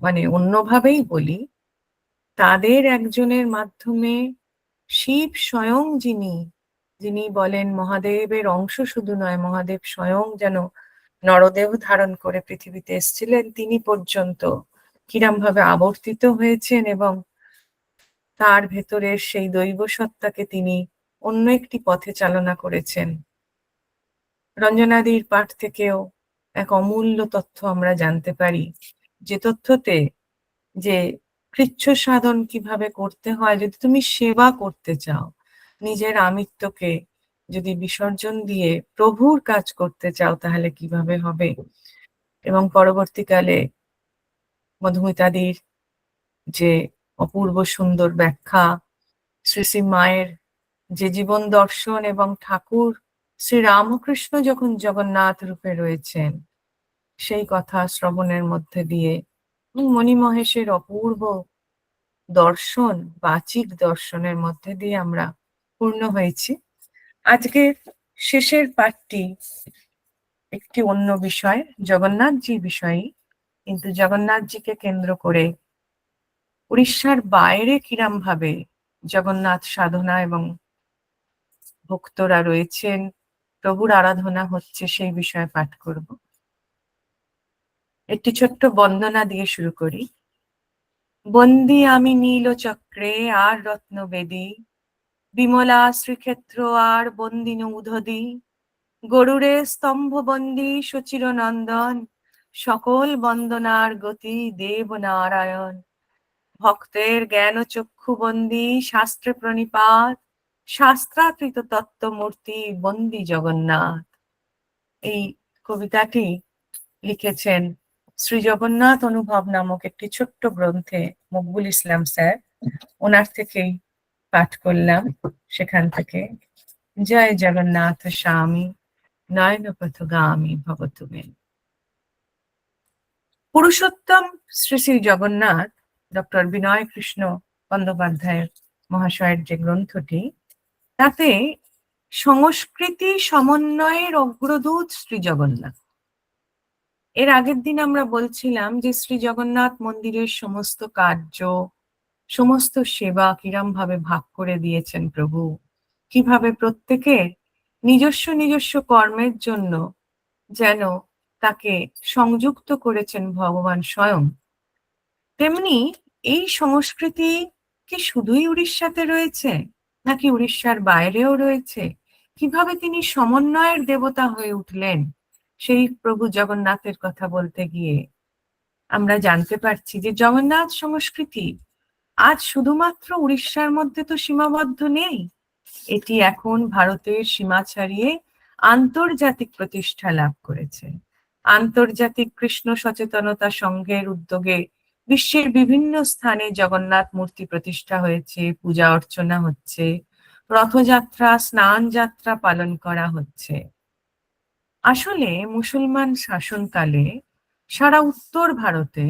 মানে অন্যভাবেই বলি, তাদের একজনের মাধ্যমে শিব স্বয়ং যিনি বলেন মহাদেবের অংশ শুধু নয়, মহাদেব স্বয়ং যেন নরদেহ ধারণ করে পৃথিবীতে এসেছিলেন, তিনি পর্যন্ত কিরম ভাবে আবর্তিত হয়েছেন এবং তার ভেতরের সেই দৈব সত্তাকে তিনি অন্য একটি পথে চালনা করেছেন। রঞ্জনাদির পাঠ থেকেও এক অমূল্য তথ্য আমরা জানতে পারি, যে তথ্যতে যে কৃচ্ছ সাধন কিভাবে করতে হয়। যদি তুমি সেবা করতে চাও, নিজের আমিত্বকে যদি বিসর্জন দিয়ে প্রভুর কাজ করতে চাও, তাহলে কিভাবে হবে। এবং পরবর্তীকালে মধুমিতাদির যে অপূর্ব সুন্দর ব্যাখ্যা, শ্রী শ্রী মায়ের যে জীবন দর্শন এবং ঠাকুর শ্রী রামকৃষ্ণ যখন জগন্নাথ রূপে রয়েছেন সেই কথা শ্রবণের মধ্যে দিয়ে মণিমহেশের অপূর্ব দর্শন, বাচিক দর্শনের মধ্যে দিয়ে আমরা পূর্ণ হয়েছি। আজকের শেষের পাঠটি একটি অন্য বিষয়, জগন্নাথজির বিষয়ে, কিন্তু জগন্নাথজিকে কেন্দ্র করে উড়িষ্যার বাইরে কিরম ভাবে জগন্নাথ সাধনা এবং ভক্তরা রয়েছেন, প্রভুর আরাধনা হচ্ছে, সেই বিষয়ে পাঠ করব। একটি ছোট্ট বন্দনা দিয়ে শুরু করি। বন্দি আমি নীল চক্রে আর রত্নবেদী, বিমলা শ্রীক্ষেত্র আর বন্দিন উধদি, গরুরে স্তম্ভবন্দী সচির নন্দন, সকল বন্দনার গতি দেব নারায়ণ। ভক্তের জ্ঞান চক্ষুবন্দী শাস্ত্রে প্রণিপাত, শাস্ত্রাকৃত তত্ত্বমূর্তি বন্দী জগন্নাথ। এই কবিতাটি লিখেছেন শ্রী জগন্নাথ অনুভব নামক একটি ছোট্ট গ্রন্থে মকবুল ইসলাম স্যার। ওনার থেকেই পাঠ করলাম, সেখান থেকে। জয় জগন্নাথ স্বামী নয়ন পথগামী ভবতুমে। পুরুষোত্তম শ্রী শ্রী জগন্নাথ ডক্টর বিনয় কৃষ্ণ বন্দ্যোপাধ্যায় মহাশয়ের যে গ্রন্থটি, তাতে সংস্কৃতি সমন্বয়ের অগ্রদূত শ্রী জগন্নাথ। এর আগের দিন আমরা বলছিলাম যে শ্রী জগন্নাথ মন্দিরের সমস্ত কার্য, সমস্ত সেবা কিরম ভাবে ভাগ করে দিয়েছেন প্রভু, কিভাবে প্রত্যেকের নিজস্ব নিজস্ব কর্মের জন্য যেন তাকে সংযুক্ত করেছেন ভগবান স্বয়ং। তেমনি এই সংস্কৃতি কি শুধুই উড়িষ্যাতে রয়েছে নাকি উড়িষ্যার বাইরেও রয়েছে? কিভাবে তিনি সমন্বয়ের দেবতা হয়ে উঠলেন, সেই প্রভু জগন্নাথের কথা বলতে গিয়ে আমরা জানতে পারছি যে জগন্নাথ সংস্কৃতি আজ শুধুমাত্র উড়িষ্যার মধ্যে তো সীমাবদ্ধ নেই, এটি এখন ভারতের সীমা ছাড়িয়ে আন্তর্জাতিক প্রতিষ্ঠা লাভ করেছে। আন্তর্জাতিক কৃষ্ণ সচেতনতা সংঘের উদ্যোগে বিশ্বের বিভিন্ন স্থানে জগন্নাথ মূর্তি প্রতিষ্ঠা হয়েছে, পূজা অর্চনা হচ্ছে, রথযাত্রা, স্নান যাত্রা পালন করা হচ্ছে। আসলে মুসলমান শাসনকালে সারা উত্তর ভারতে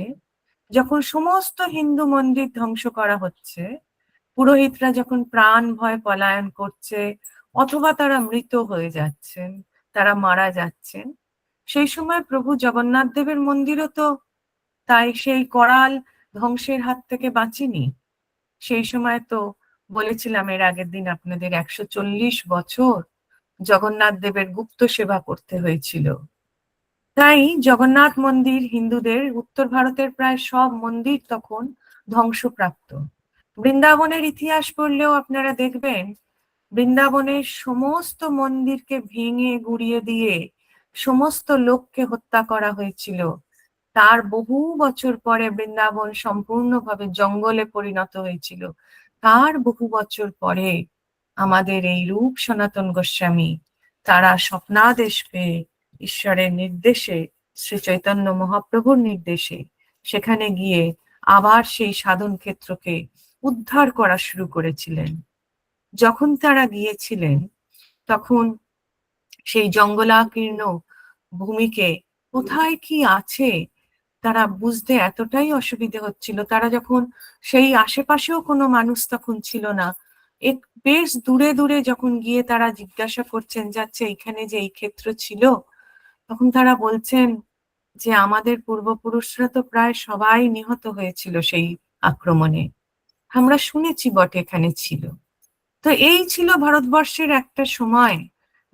যখন সমস্ত হিন্দু মন্দির ধ্বংস করা হচ্ছে, পুরোহিতরা যখন প্রাণ ভয় পলায়ন করছে অথবা তারা মৃত হয়ে যাচ্ছেন, তারা মারা যাচ্ছেন, সেই সময় প্রভু জগন্নাথ দেবের মন্দিরও তো তাই সেই করাল ধ্বংসের হাত থেকে বাঁচেনি। সেই সময় তো বলেছিলাম এর আগের দিন আপনাদের 140 বছর জগন্নাথ দেবের গুপ্ত সেবা করতে হয়েছিল। তাই জগন্নাথ মন্দির হিন্দুদের উত্তর ভারতের প্রায় সব মন্দির তখন ধ্বংসপ্রাপ্ত। বৃন্দাবনের ইতিহাস পড়লেও আপনারা দেখবেন বৃন্দাবনের সমস্ত মন্দিরকে ভেঙে গুড়িয়ে দিয়ে সমস্ত লোককে হত্যা করা হয়েছিল। তার বহু বছর পরে বৃন্দাবন সম্পূর্ণভাবে জঙ্গলে পরিণত হয়েছিল। তার বহু বছর পরে আমাদের এই রূপ সনাতন গোস্বামী তারা স্বপ্নাদেশ পেয়ে ঈশ্বরের নির্দেশে, শ্রী চৈতন্য মহাপ্রভুর নির্দেশে সেখানে গিয়ে আবার সেই সাধন ক্ষেত্রকে উদ্ধার করা শুরু করেছিলেন। যখন তারা গিয়েছিলেন তখন সেই জঙ্গলাকীর্ণ ভূমিকে কোথায় কি আছে তারা বুঝতে এতটাই অসুবিধে হচ্ছিল। তারা যখন সেই আশেপাশেও কোনো মানুষ তখন ছিল না, বেশ দূরে দূরে যখন গিয়ে তারা জিজ্ঞাসা করছেন যাচ্ছে এখানে যে এই ক্ষেত্র ছিল, তখন তারা বলছেন যে আমাদের পূর্বপুরুষরা তো প্রায় সবাই নিহত হয়েছিল সেই আক্রমণে, আমরা শুনেছি বটে এখানে ছিল। তো এই ছিল ভারতবর্ষের একটা সময়,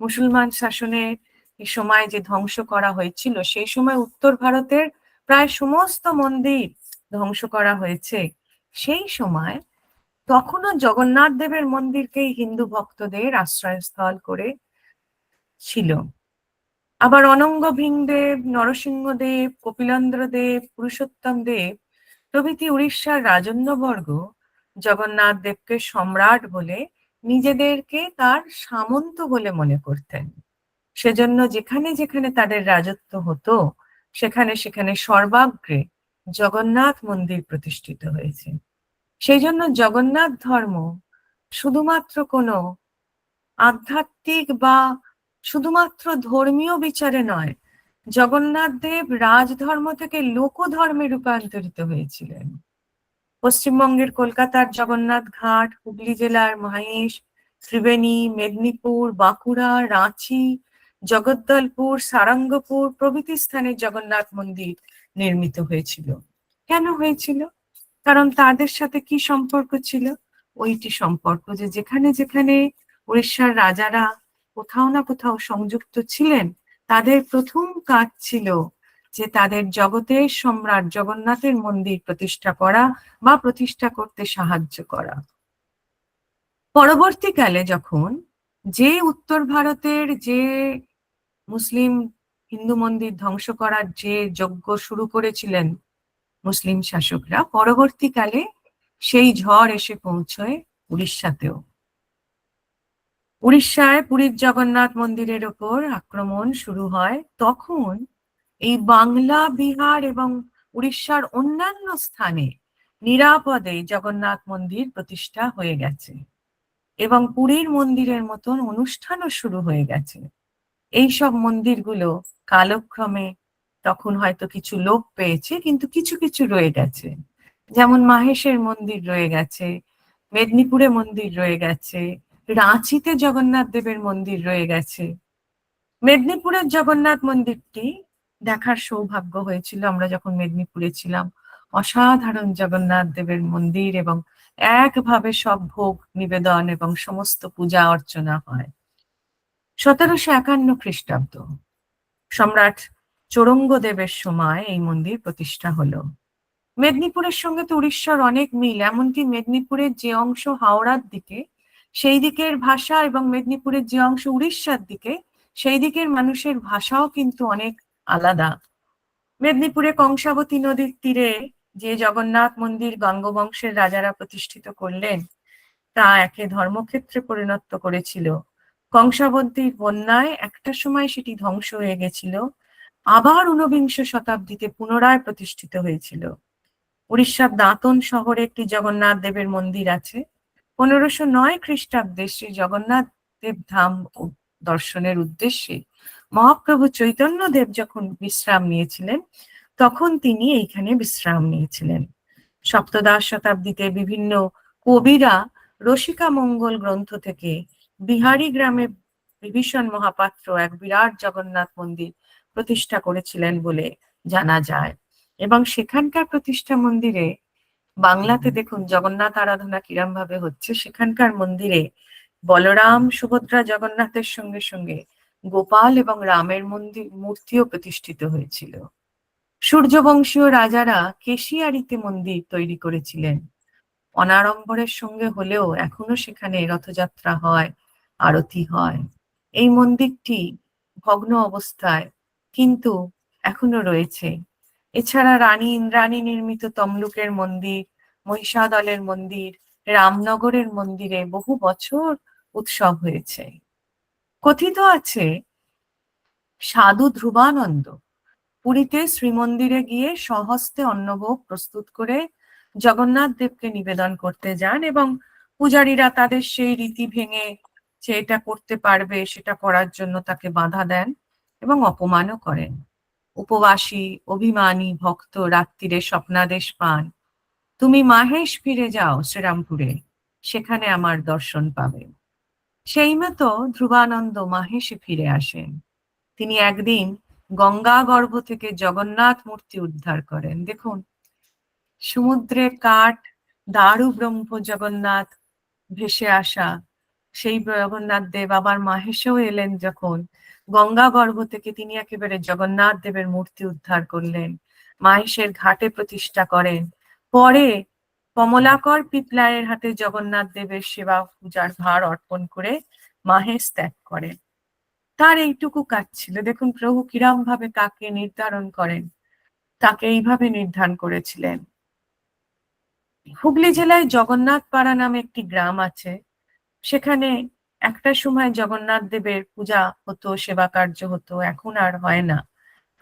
মুসলমান শাসনের সময় যে ধ্বংস করা হয়েছিল, সেই সময় উত্তর ভারতের প্রায় সমস্ত মন্দির ধ্বংস করা হয়েছে। সেই সময় তখনও জগন্নাথ দেবের মন্দিরকেই হিন্দু ভক্তদের আশ্রয়স্থল করে ছিল। আবার অনঙ্গ ভীমদেব, নরসিংহদেব, কপিলেন্দ্র দেব, পুরুষোত্তম দেব প্রভৃতি উড়িষ্যার রাজন্যবর্গ জগন্নাথ দেবকে সম্রাট বলে নিজেদেরকে তার সামন্ত বলে মনে করতেন। সেজন্য যেখানে যেখানে তাদের রাজত্ব হতো সেখানে সেখানে সর্বাগ্রে জগন্নাথ মন্দির প্রতিষ্ঠিত হয়েছে। সেই জন্য জগন্নাথ ধর্ম শুধুমাত্র কোনো আধ্যাত্মিক বা শুধুমাত্র ধর্মীয় বিচারে নয়, জগন্নাথ দেব রাজধর্ম থেকে লোকধর্মে রূপান্তরিত হয়েছিলেন। পশ্চিমবঙ্গের কলকাতার জগন্নাথ ঘাট, হুগলি জেলার মহেশ, ত্রিবেণী, মেদিনীপুর, বাঁকুড়া, রাঁচি, জগদ্দলপুর, সারঙ্গপুর প্রভৃতি স্থানে জগন্নাথ মন্দির নির্মিত হয়েছিল। কেন হয়েছিল? কারণ তাদের সাথে কি সম্পর্ক ছিল? ওইটি সম্পর্ক যে যেখানে যেখানে উড়িষ্যার রাজারা কোথাও না কোথাও সংযুক্ত ছিলেন, তাদের প্রথম কাজ ছিল যে তাদের জগতের সম্রাট জগন্নাথের মন্দির প্রতিষ্ঠা করা বা প্রতিষ্ঠা করতে সাহায্য করা। পরবর্তীকালে যখন যে উত্তর ভারতের যে মুসলিম হিন্দু মন্দির ধ্বংস করার যে যজ্ঞ শুরু করেছিলেন মুসলিম শাসকরা, পরবর্তীকালে সেই ঝড় এসে পৌঁছয় উড়িষ্যাতেও। উড়িষ্যায় পুরীর জগন্নাথ মন্দিরের ওপর আক্রমণ শুরু হয়। তখন এই বাংলা, বিহার এবং উড়িষ্যার অন্যান্য স্থানে নিরাপদে জগন্নাথ মন্দির প্রতিষ্ঠা হয়ে গেছে এবং পুরীর মন্দিরের মতন অনুষ্ঠানও শুরু হয়ে গেছে। এইসব মন্দিরগুলো কালক্রমে তখন হয়তো কিছু লোপ পেয়েছে, কিন্তু কিছু কিছু রয়ে গেছে। যেমন মাহেশের মন্দির রয়ে গেছে, মেদিনীপুরে মন্দির রয়ে গেছে, রাঁচিতে জগন্নাথ দেবের মন্দির রয়ে গেছে। মেদিনীপুরের জগন্নাথ মন্দিরটি দেখার সৌভাগ্য হয়েছিল আমরা যখন মেদিনীপুরে ছিলাম। অসাধারণ জগন্নাথ দেবের মন্দির এবং একভাবে সব ভোগ নিবেদন এবং সমস্ত পূজা অর্চনা হয়। 1751 খ্রিস্টাব্দ সম্রাট চৌরঙ্গদেবের সময় এই মন্দির প্রতিষ্ঠা হলো। মেদিনীপুরের সঙ্গে তো উড়িষ্যার অনেক মিল, এমনকি মেদিনীপুরের যে অংশ হাওড়ার দিকে সেই দিকের ভাষা এবং মেদিনীপুরের যে অংশ উড়িষ্যার দিকে সেই দিকের মানুষের ভাষাও কিন্তু অনেক আলাদা। মেদিনীপুরে কংসাবতী নদীর তীরে যে জগন্নাথ মন্দির গঙ্গবংশের রাজারা প্রতিষ্ঠিত করলেন তা একে ধর্মক্ষেত্রে পরিণত করেছিল। কংসাবতীর বন্যায় একটা সময় সেটি ধ্বংস হয়ে গেছিল, আবার ঊনবিংশ শতাব্দীতে পুনরায় প্রতিষ্ঠিত হয়েছিল। উড়িষ্যার দাঁতন শহরে একটি জগন্নাথ দেবের মন্দির আছে। 1509 খ্রিস্টাব্দে শ্রী জগন্নাথ দেব ধাম দর্শনের উদ্দেশ্যে মহাপ্রভু চৈতন্য দেব যখন বিশ্রাম নিয়েছিলেন তখন তিনি এইখানে বিশ্রাম নিয়েছিলেন। সপ্তদশ শতাব্দীতে বিভিন্ন কবিরা রসিকা মঙ্গল গ্রন্থ থেকে বিহারি গ্রামে বিভীষণ মহাপাত্র এক বিরাট জগন্নাথ মন্দির প্রতিষ্ঠা করেছিলেন বলে জানা যায়। এবং সেখানকার প্রতিষ্ঠা মন্দিরে বাংলাতে দেখুন জগন্নাথ আরাধনা কিরম ভাবে হচ্ছে। সেখানকার মন্দিরে বলরাম, সুভদ্রা, জগন্নাথের সঙ্গে সঙ্গে গোপাল এবং রামের মূর্তিও প্রতিষ্ঠিত হয়েছিল। সূর্যবংশীয় রাজারা কেশিয়ারিতে মন্দির তৈরি করেছিলেন। অনাড়ম্বরের সঙ্গে হলেও এখনো সেখানে রথযাত্রা হয়, আরতি হয়। এই মন্দিরটি ভগ্ন অবস্থায় কিন্তু এখনো রয়েছে। এছাড়া রানী ইন্দ্রাণী নির্মিত তমলুকের মন্দির, মহিষাদলের মন্দির, রামনগরের মন্দিরে বহু বছর উৎসব হয়েছে। কথিত আছে সাধু ধ্রুবানন্দ পুরীতে শ্রীমন্দিরে গিয়ে স্বহস্তে অন্নভোগ প্রস্তুত করে জগন্নাথ দেবকে নিবেদন করতে যান এবং পূজারীরা তাদের সেই রীতি ভেঙে যে এটা করতে পারবে সেটা করার জন্য তাকে বাধা দেন এবং অপমানও করেন। উপবাসী অভিমানী ভক্ত রাত্রিরে স্বপ্নাদেশ পান, তুমি মাহেশ ফিরে যাও শ্রীরামপুরে, সেখানে আমার দর্শন পাবে। সেই মতো ধ্রুবানন্দ মাহেশে ফিরে আসেন। তিনি একদিন গঙ্গা গর্ভ থেকে জগন্নাথ মূর্তি উদ্ধার করেন। দেখুন, সমুদ্রের কাঠ দারু ব্রহ্ম জগন্নাথ ভেসে আসা সেই জগন্নাথ দেব আবার মাহেশেও এলেন যখন, গঙ্গা গর্ভ থেকে তিনি একেবারে জগন্নাথ দেবের মূর্তি উদ্ধার করলেন, মাহেশের ঘাটে প্রতিষ্ঠা করেন। পরে কমলাকর পিপলায়ের হাতে জগন্নাথ দেবের সেবা পূজার ভার অর্পণ করে মাহেশ ত্যাগ করেন। তার এইটুকু কাজ ছিল। দেখুন প্রভু কিরম ভাবে কাকে নির্ধারণ করেন, তাকে এইভাবে নির্ধারণ করেছিলেন। হুগলি জেলায় জগন্নাথ পাড়া নামে একটি গ্রাম আছে। সেখানে একটা সময় জগন্নাথ দেবের পূজা হতো, সেবা কার্য হতো, এখন আর হয় না।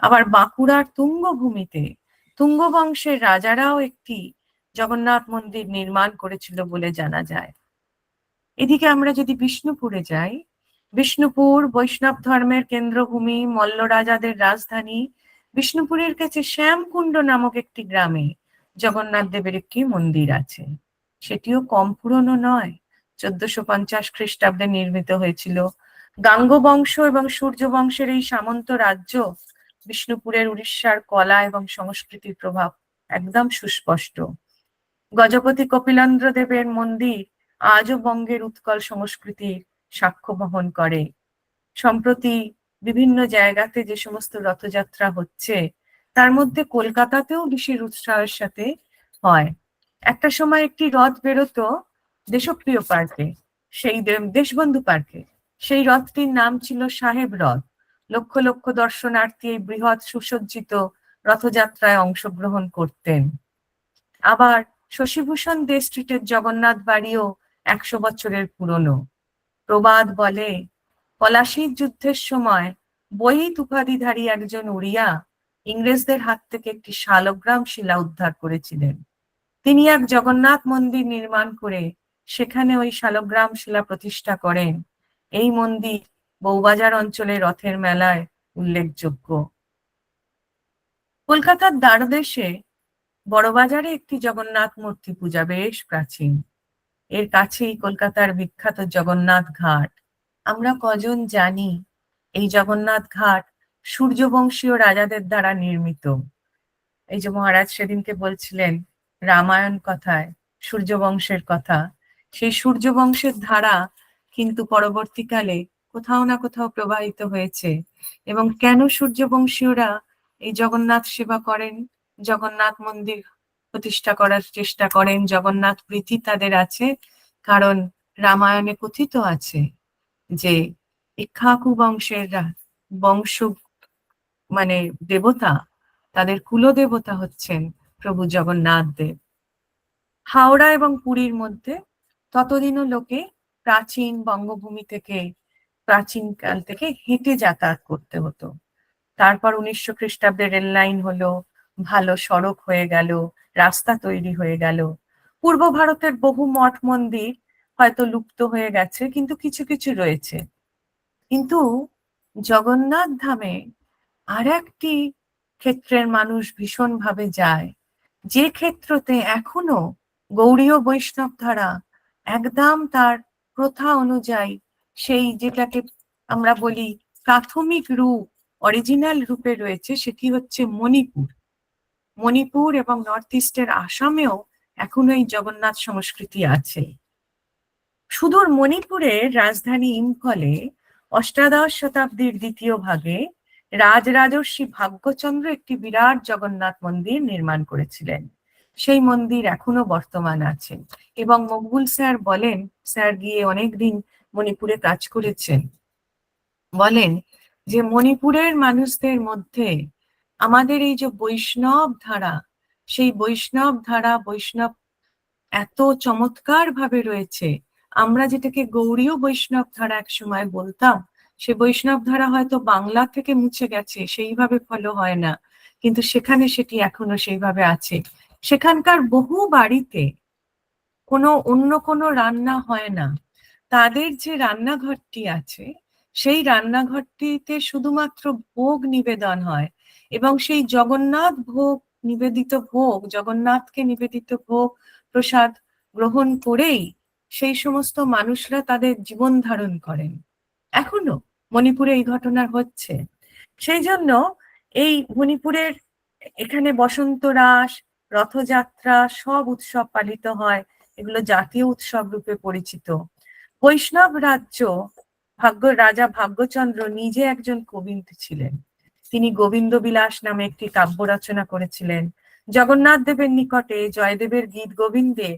আবার বাঁকুড়ার তুঙ্গভূমিতে তুঙ্গ বংশের রাজারাও একটি জগন্নাথ মন্দির নির্মাণ করেছিল বলে জানা যায়। এদিকে আমরা যদি বিষ্ণুপুরে যাই, বিষ্ণুপুর বৈষ্ণব ধর্মের কেন্দ্রভূমি, মল্ল রাজাদের রাজধানী। বিষ্ণুপুরের কাছে শ্যামকুণ্ড নামক একটি গ্রামে জগন্নাথ দেবের একটি মন্দির আছে। সেটিও কম পুরনো নয়, 1450 খ্রিস্টাব্দে নির্মিত হয়েছিল। গাঙ্গ বংশ এবং সূর্য বংশের এই সামন্ত রাজ্য বিষ্ণুপুরের উড়িষ্যার কলা এবং সংস্কৃতির প্রভাব একদম সুস্পষ্ট। গজপতি কপিলেন্দ্র দেবের মন্দির আজও বঙ্গের উৎকল সংস্কৃতির সাক্ষ্য বহন করে। সম্প্রতি বিভিন্ন জায়গাতে যে সমস্ত রথযাত্রা হচ্ছে, তার মধ্যে কলকাতাতেও বিশেষ উৎসাহের সাথে হয়। একটা সময় একটি রথ বেরোতো দেশপ্রিয় পার্কে, সেই দেশবন্ধু পার্কে। সেই রথটির নাম ছিল সাহেব রথ। লক্ষ লক্ষ দর্শনার্থী এই বৃহৎ সুসজ্জিত রথযাত্রায় অংশগ্রহণ করতেন। আবার শশীভূষণ দে স্ট্রিটের জগন্নাথ বাড়িও 100 বছরের পুরনো। প্রবাদ বলে, পলাশীর যুদ্ধের সময় বহিত উপাধিধারী একজন উড়িয়া ইংরেজদের হাত থেকে একটি শালগ্রাম শিলা উদ্ধার করেছিলেন। তিনি এক জগন্নাথ মন্দির নির্মাণ করে সেখানে ওই শালগ্রাম শিলা প্রতিষ্ঠা করেন। এই মন্দির বউবাজার অঞ্চলে রথের মেলায় উল্লেখযোগ্য। কলকাতার দ্বারদেশে বড়বাজারে একটি জগন্নাথ মূর্তি পূজা বেশ প্রাচীন। এর কাছেই কলকাতার বিখ্যাত জগন্নাথ ঘাট। আমরা কজন জানি এই জগন্নাথ ঘাট সূর্যবংশীয় রাজাদের দ্বারা নির্মিত? এই যে মহারাজ সেদিনকে বলছিলেন রামায়ণ কথায় সূর্যবংশের কথা, সেই সূর্যবংশের ধারা কিন্তু পরবর্তীকালে কোথাও না কোথাও প্রবাহিত হয়েছে। এবং কেন সূর্যবংশীয়রা এই জগন্নাথ সেবা করেন, জগন্নাথ মন্দির প্রতিষ্ঠা করার চেষ্টা করেন, জগন্নাথ প্রীতি তাদের আছে? কারণ রামায়ণে কথিত আছে যে ইক্ষ্বাকু বংশের বংশ মানে দেবতা, তাদের কুলদেবতা হচ্ছেন প্রভু জগন্নাথ দেব। হাওড়া এবং পুরীর মধ্যে ততদিনও লোকে প্রাচীন বঙ্গভূমি থেকে, প্রাচীনকাল থেকে হেঁটে যাতায়াত করতে হতো। তারপর 1900 খ্রিস্টাব্দে রেল লাইন হলো, ভালো সড়ক হয়ে গেল, রাস্তা তৈরি হয়ে গেল। পূর্ব ভারতের বহু মঠ মন্দির হয়তো লুপ্ত হয়ে গেছে, কিন্তু কিছু কিছু রয়েছে। কিন্তু জগন্নাথ ধামে আর একটি ক্ষেত্রের মানুষ ভীষণভাবে যায়, যে ক্ষেত্রতে এখনো গৌড়ীয় বৈষ্ণব ধারা একদম তার প্রথা অনুযায়ী, সেই যেটাকে আমরা বলি প্রাথমিক রূপ, অরিজিনাল রূপে রয়েছে, সেটি হচ্ছে মণিপুর। মণিপুর এবং নর্থ ইস্টের আসামেও এখনো এই জগন্নাথ সংস্কৃতি আছে। সুদূর মণিপুরের রাজধানী ইম্ফলে 18 শতাব্দীর দ্বিতীয় ভাগে রাজরাজর্ষি ভাগ্যচন্দ্র একটি বিরাট জগন্নাথ মন্দির নির্মাণ করেছিলেন। সেই মন্দির এখনো বর্তমান আছে। এবং মকবুল স্যার বলেন, স্যার গিয়ে অনেকদিন মণিপুরে কাজ করেছেন, বলেন যে মণিপুরের মানুষদের মধ্যে আমাদের এই যে বৈষ্ণব ধারা, সেই বৈষ্ণব ধারা, বৈষ্ণব এত চমৎকার ভাবে রয়েছে। আমরা যেটাকে গৌড়ীয় বৈষ্ণব ধারা এক সময় বলতাম, সে বৈষ্ণব ধারা হয়তো বাংলা থেকে মুছে গেছে, সেইভাবে ফলো হয় না, কিন্তু সেখানে সেটি এখনো সেইভাবে আছে। সেখানকার বহু বাড়িতে অন্য কোনো রান্না হয় না। তাদের যে রান্নাঘরটি আছে, সেই রান্নাঘরটিতে শুধুমাত্র ভোগ নিবেদন হয়। এবং সেই জগন্নাথ ভোগ নিবেদিত ভোগ, জগন্নাথকে নিবেদিত ভোগ প্রসাদ গ্রহণ করেই সেই সমস্ত মানুষরা তাদের জীবন ধারণ করেন। এখনো মণিপুরে এই ঘটনা হচ্ছে। সেই জন্য এই মণিপুরের এখানে বসন্ত রাস, রথযাত্রা, সব উৎসব পালিত হয়। এগুলো জাতীয় উৎসব রূপে পরিচিত। বৈষ্ণব রাজ্য রাজা ভাগ্যচন্দ্র নিজে একজন কবি ছিলেন। তিনি গোবিন্দ বিলাস নামে একটি কাব্য রচনা করেছিলেন। জগন্নাথ দেবের নিকটে জয়দেবের গীত গোবিন্দে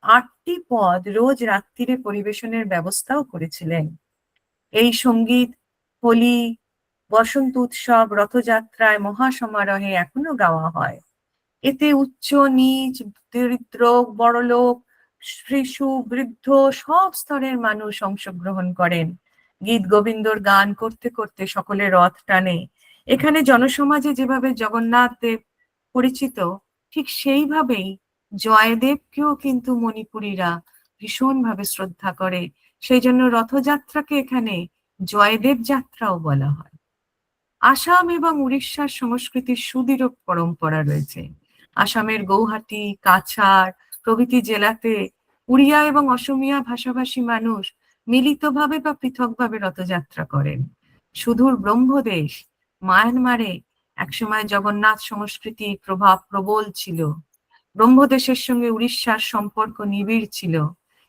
8টি পদ রোজ রাত্রিরে পরিবেশনের ব্যবস্থাও করেছিলেন। এই সঙ্গীত হোলি, বসন্ত উৎসব, রথযাত্রায়, মহাসমারোহে এখনো গাওয়া হয়। এতে উচ্চ নীচ, দরিদ্র বড়লোক, শিশু বৃদ্ধ সব স্তরের মানুষ অংশগ্রহণ করেন। গীত গোবিন্দর গান করতে করতে সকলে রথ টানে। এখানে জনসমাজে যেভাবে জগন্নাথ দেব পরিচিত, ঠিক সেইভাবেই জয়দেবকেও কিন্তু মণিপুরীরা ভীষণভাবে শ্রদ্ধা করে। সেই জন্য রথযাত্রাকে এখানে জয়দেব যাত্রাও বলা হয়। আসাম এবং উড়িষ্যার সংস্কৃতির সুদৃঢ় পরম্পরা রয়েছে। আসামের গৌহাটি, কাছাড় প্রভৃতি জেলাতে উড়িয়া এবং অসমিয়া ভাষাভাষী মানুষ মিলিতভাবে বা পৃথকভাবে রথযাত্রা করেন। সুদূর ব্রহ্মদেশ মায়ানমারে একসময় জগন্নাথ সংস্কৃতির প্রভাব প্রবল ছিল। ব্রহ্মদেশের সঙ্গে উড়িষ্যার সম্পর্ক নিবিড় ছিল।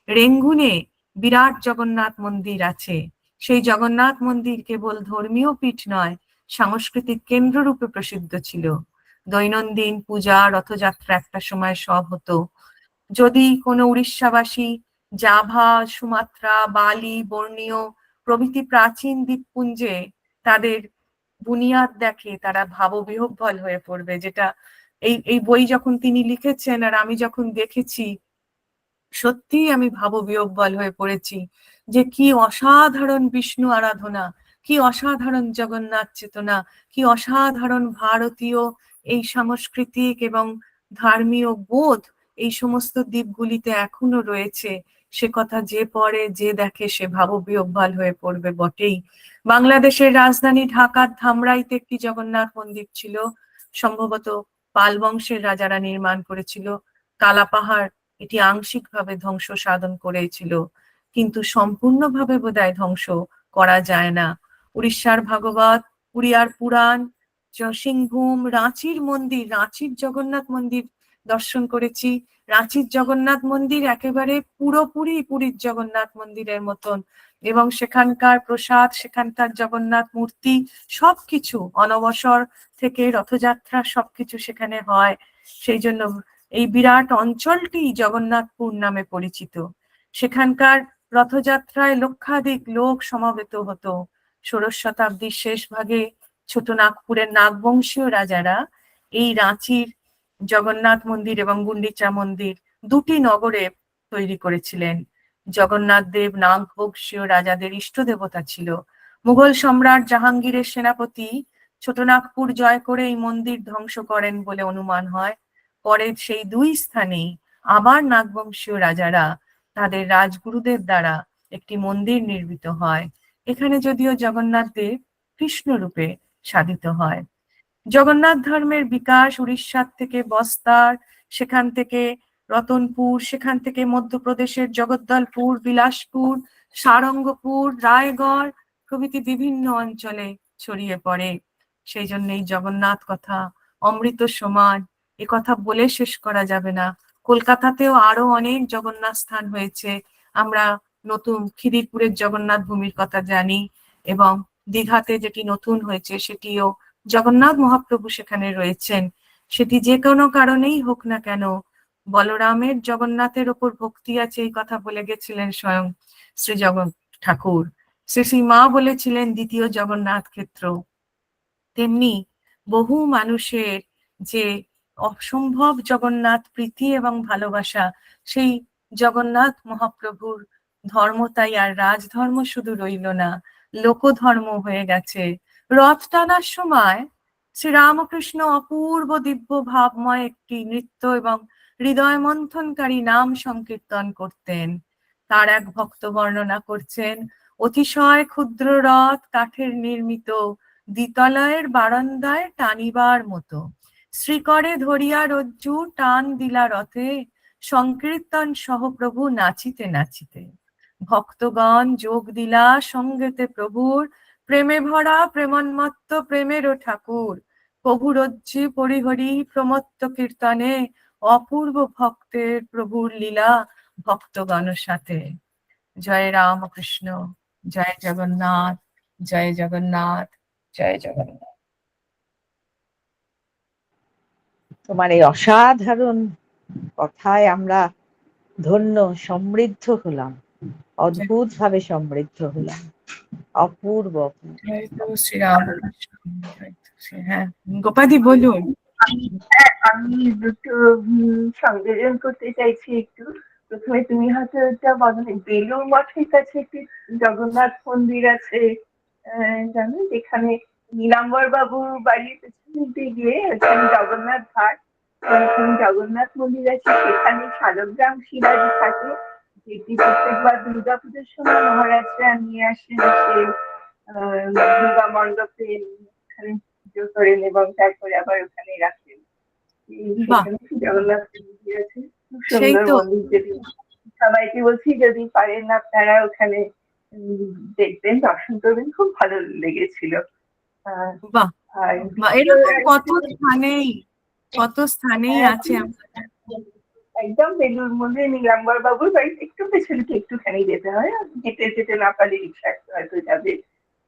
রেঙ্গুনে বিরাট জগন্নাথ মন্দির আছে। সেই জগন্নাথ মন্দির কেবল ধর্মীয় পীঠ নয়, সাংস্কৃতিক কেন্দ্ররূপে প্রসিদ্ধ ছিল। দৈনন্দিন পূজা, রথযাত্রা একটা সময় সব হতো। যদি কোনো উড়িষ্যাবাসী জাভা, সুমাত্রা, বালি, বর্ণীয় প্রভৃতি প্রাচীন দ্বীপপুঞ্জে তাদের বুনিয়াদ দেখে, তারা ভাববিহ্বল হয়ে পড়বে। যেটা এই বই যখন তিনি লিখেছেন আর আমি যখন দেখেছি, সত্যিই আমি ভাববিহ্বল হয়ে পড়েছি যে কি অসাধারণ বিষ্ণু আরাধনা, কি অসাধারণ জগন্নাথ চেতনা, কি অসাধারণ ভারতীয় এই সাংস্কৃতিক এবং ধর্মীয় বোধ এই সমস্ত দ্বীপগুলিতে এখনো রয়েছে। সে কথা যে পড়ে, যে দেখে, সে ভাববিহ্বল হয়ে পড়বে বটেই। বাংলাদেশের রাজধানী ঢাকার ধামরাইতে একটি জগন্নাথ মন্দির ছিল, সম্ভবত পাল বংশের রাজারা নির্মাণ করেছিল। কালাপাহাড় এটি আংশিকভাবে ধ্বংস সাধন করেছিল, কিন্তু সম্পূর্ণভাবে বোধহয় ধ্বংস করা যায় না। উড়িষ্যার ভাগবত, উড়িয়ার পুরাণ, সিংভূম, রাঁচির মন্দির, রাঁচির জগন্নাথ মন্দির দর্শন করেছি। রাঁচির জগন্নাথ মন্দির একেবারে পুরোপুরি পুরীর জগন্নাথ মন্দিরের মতন, এবং সেখানকার প্রসাদ, সেখানকার জগন্নাথ মূর্তি সবকিছু, অনবসর থেকে রথযাত্রা সবকিছু সেখানে হয়। সেই জন্য এই বিরাট অঞ্চলটি জগন্নাথপুর নামে পরিচিত। সেখানকার রথযাত্রায় লক্ষাধিক লোক সমবেত হতো। ষোড়শ শতাব্দীর শেষ ভাগে ছোট নাগপুরের নাগবংশীয় রাজারা এই রাঁচির জগন্নাথ মন্দির এবং গুন্ডিচা মন্দির দুটি নগরে তৈরি করেছিলেন। জগন্নাথ দেব নাগবংশীয় রাজাদের ইষ্ট দেবতা ছিল। মুঘল সম্রাট জাহাঙ্গীরের সেনাপতি ছোটনাগপুর জয় করে এই মন্দির ধ্বংস করেন বলে অনুমান হয়। পরে সেই দুই স্থানেই আবার নাগবংশীয় রাজারা তাদের রাজগুরুদের দ্বারা একটি মন্দির নির্মিত হয়। এখানে যদিও জগন্নাথ দেব কৃষ্ণ রূপে সাধিত হয়। জগন্নাথ ধর্মের বিকাশ উড়িষ্যার থেকে বস্তার, সেখান থেকে রতনপুর, সেখান থেকে মধ্যপ্রদেশের জগদ্দলপুর, বিলাসপুর, সারঙ্গপুর, রায়গড় প্রভৃতি বিভিন্ন অঞ্চলে ছড়িয়ে পড়ে। সেই জন্য এই জগন্নাথ কথা অমৃত সমান, এ কথা বলে শেষ করা যাবে না। কলকাতাতেও আরো অনেক জগন্নাথ স্থান হয়েছে। আমরা নতুন খিদিরপুরের জগন্নাথ ভূমির কথা জানি, এবং দীঘাতে যেটি নতুন হয়েছে সেটিও জগন্নাথ মহাপ্রভু সেখানে রয়েছেন। সেটি যে কোনো কারণেই হোক না কেন, বলরামের জগন্নাথের ওপর ভক্তি আছে এই কথা বলে গেছিলেন স্বয়ং শ্রী ঠাকুর। শ্রী মা বলেছিলেন দ্বিতীয় জগন্নাথ ক্ষেত্র। তেমনি বহু মানুষের যে অসম্ভব জগন্নাথ প্রীতি এবং ভালোবাসা, সেই জগন্নাথ মহাপ্রভুর ধর্ম তাই আর রাজধর্ম শুধু রইল না, লোকধর্ম হয়ে গেছে। রথ টানার সময় শ্রীরামকৃষ্ণ অপূর্ব দিব্য ভাবময় একটি নৃত্য এবং হৃদয় মন্থনকারী নাম সংকীর্তন করতেন। তার এক ভক্ত বর্ণনা করছেন, অতিশয় ক্ষুদ্র রথ, কাঠের নির্মিত, দ্বিতলয়ের বারান্দায় টানিবার মতো। শ্রীকরে ধরিয়া রজ্জু টান দিলা রথে, সংকীর্তন সহ প্রভু নাচিতে নাচিতে। ভক্তগণ যোগ দিলা সঙ্গেতে প্রভুর, প্রেমে ভরা প্রেমন্মত্ত প্রেমেরও ঠাকুর। প্রভু রজ্জে পরিহরি প্রমত্ত কীর্তনে, অপূর্ব ভক্তের প্রভুর লীলা ভক্তগণ সাথে। জয় রামকৃষ্ণ, জয় জগন্নাথ, জয় জগন্নাথ, জয় জগন্নাথ। তোমার এই অসাধারণ কথায় আমরা ধন্য, সমৃদ্ধ হলাম, অদ্ভুত ভাবে সমৃদ্ধ হলাম। অপূর্ব অপূর্ব। জয় তো শ্রীরামকৃষ্ণ, হ্যাঁ গোপাদি বলুন। আমি দুটো সংযোজন করতে চাইছি একটু। প্রথমে তুমি হয়তো এটা বলনি, বেলুড় মঠের কাছে একটি জগন্নাথ মন্দির আছে জানো, যেখানে নীলাম্বর বাবু বাড়ির পেছনে দিয়ে গিয়ে ওখানে জগন্নাথ ঘাট, ওখানে জগন্নাথ মন্দির আছে, সেখানে শালগ্রাম শিলাজি থাকে, যেটি প্রত্যেকবার দুর্গাপুজোর সময় মহারাজরা নিয়ে আসেন, সে দুর্গা মণ্ডপে ওখানে পুজো করেন এবং তারপরে আবার ওখানে রাখেন। বাহ, সেখানে জগন্নাথ মন্দির আছে, খুব সেই সুন্দর তো। মন্দির। যদি সবাইকে বলছি যদি পারেন আপনারা ওখানে দেখবেন, দর্শন করবেন, খুব ভালো লেগেছিল। আহ, বাহ আর বাহ, দ্বিতীয় এরকম কত স্থানেই হ্যাঁ, আছে একদম বেলুর মধ্যে নীলাম্বর বাবুর বাড়িতে একটু পেছনে একটুখানি যেতে হয়, আর যেতে যেতে না পারলে রিক্সা হয়তো যাবে।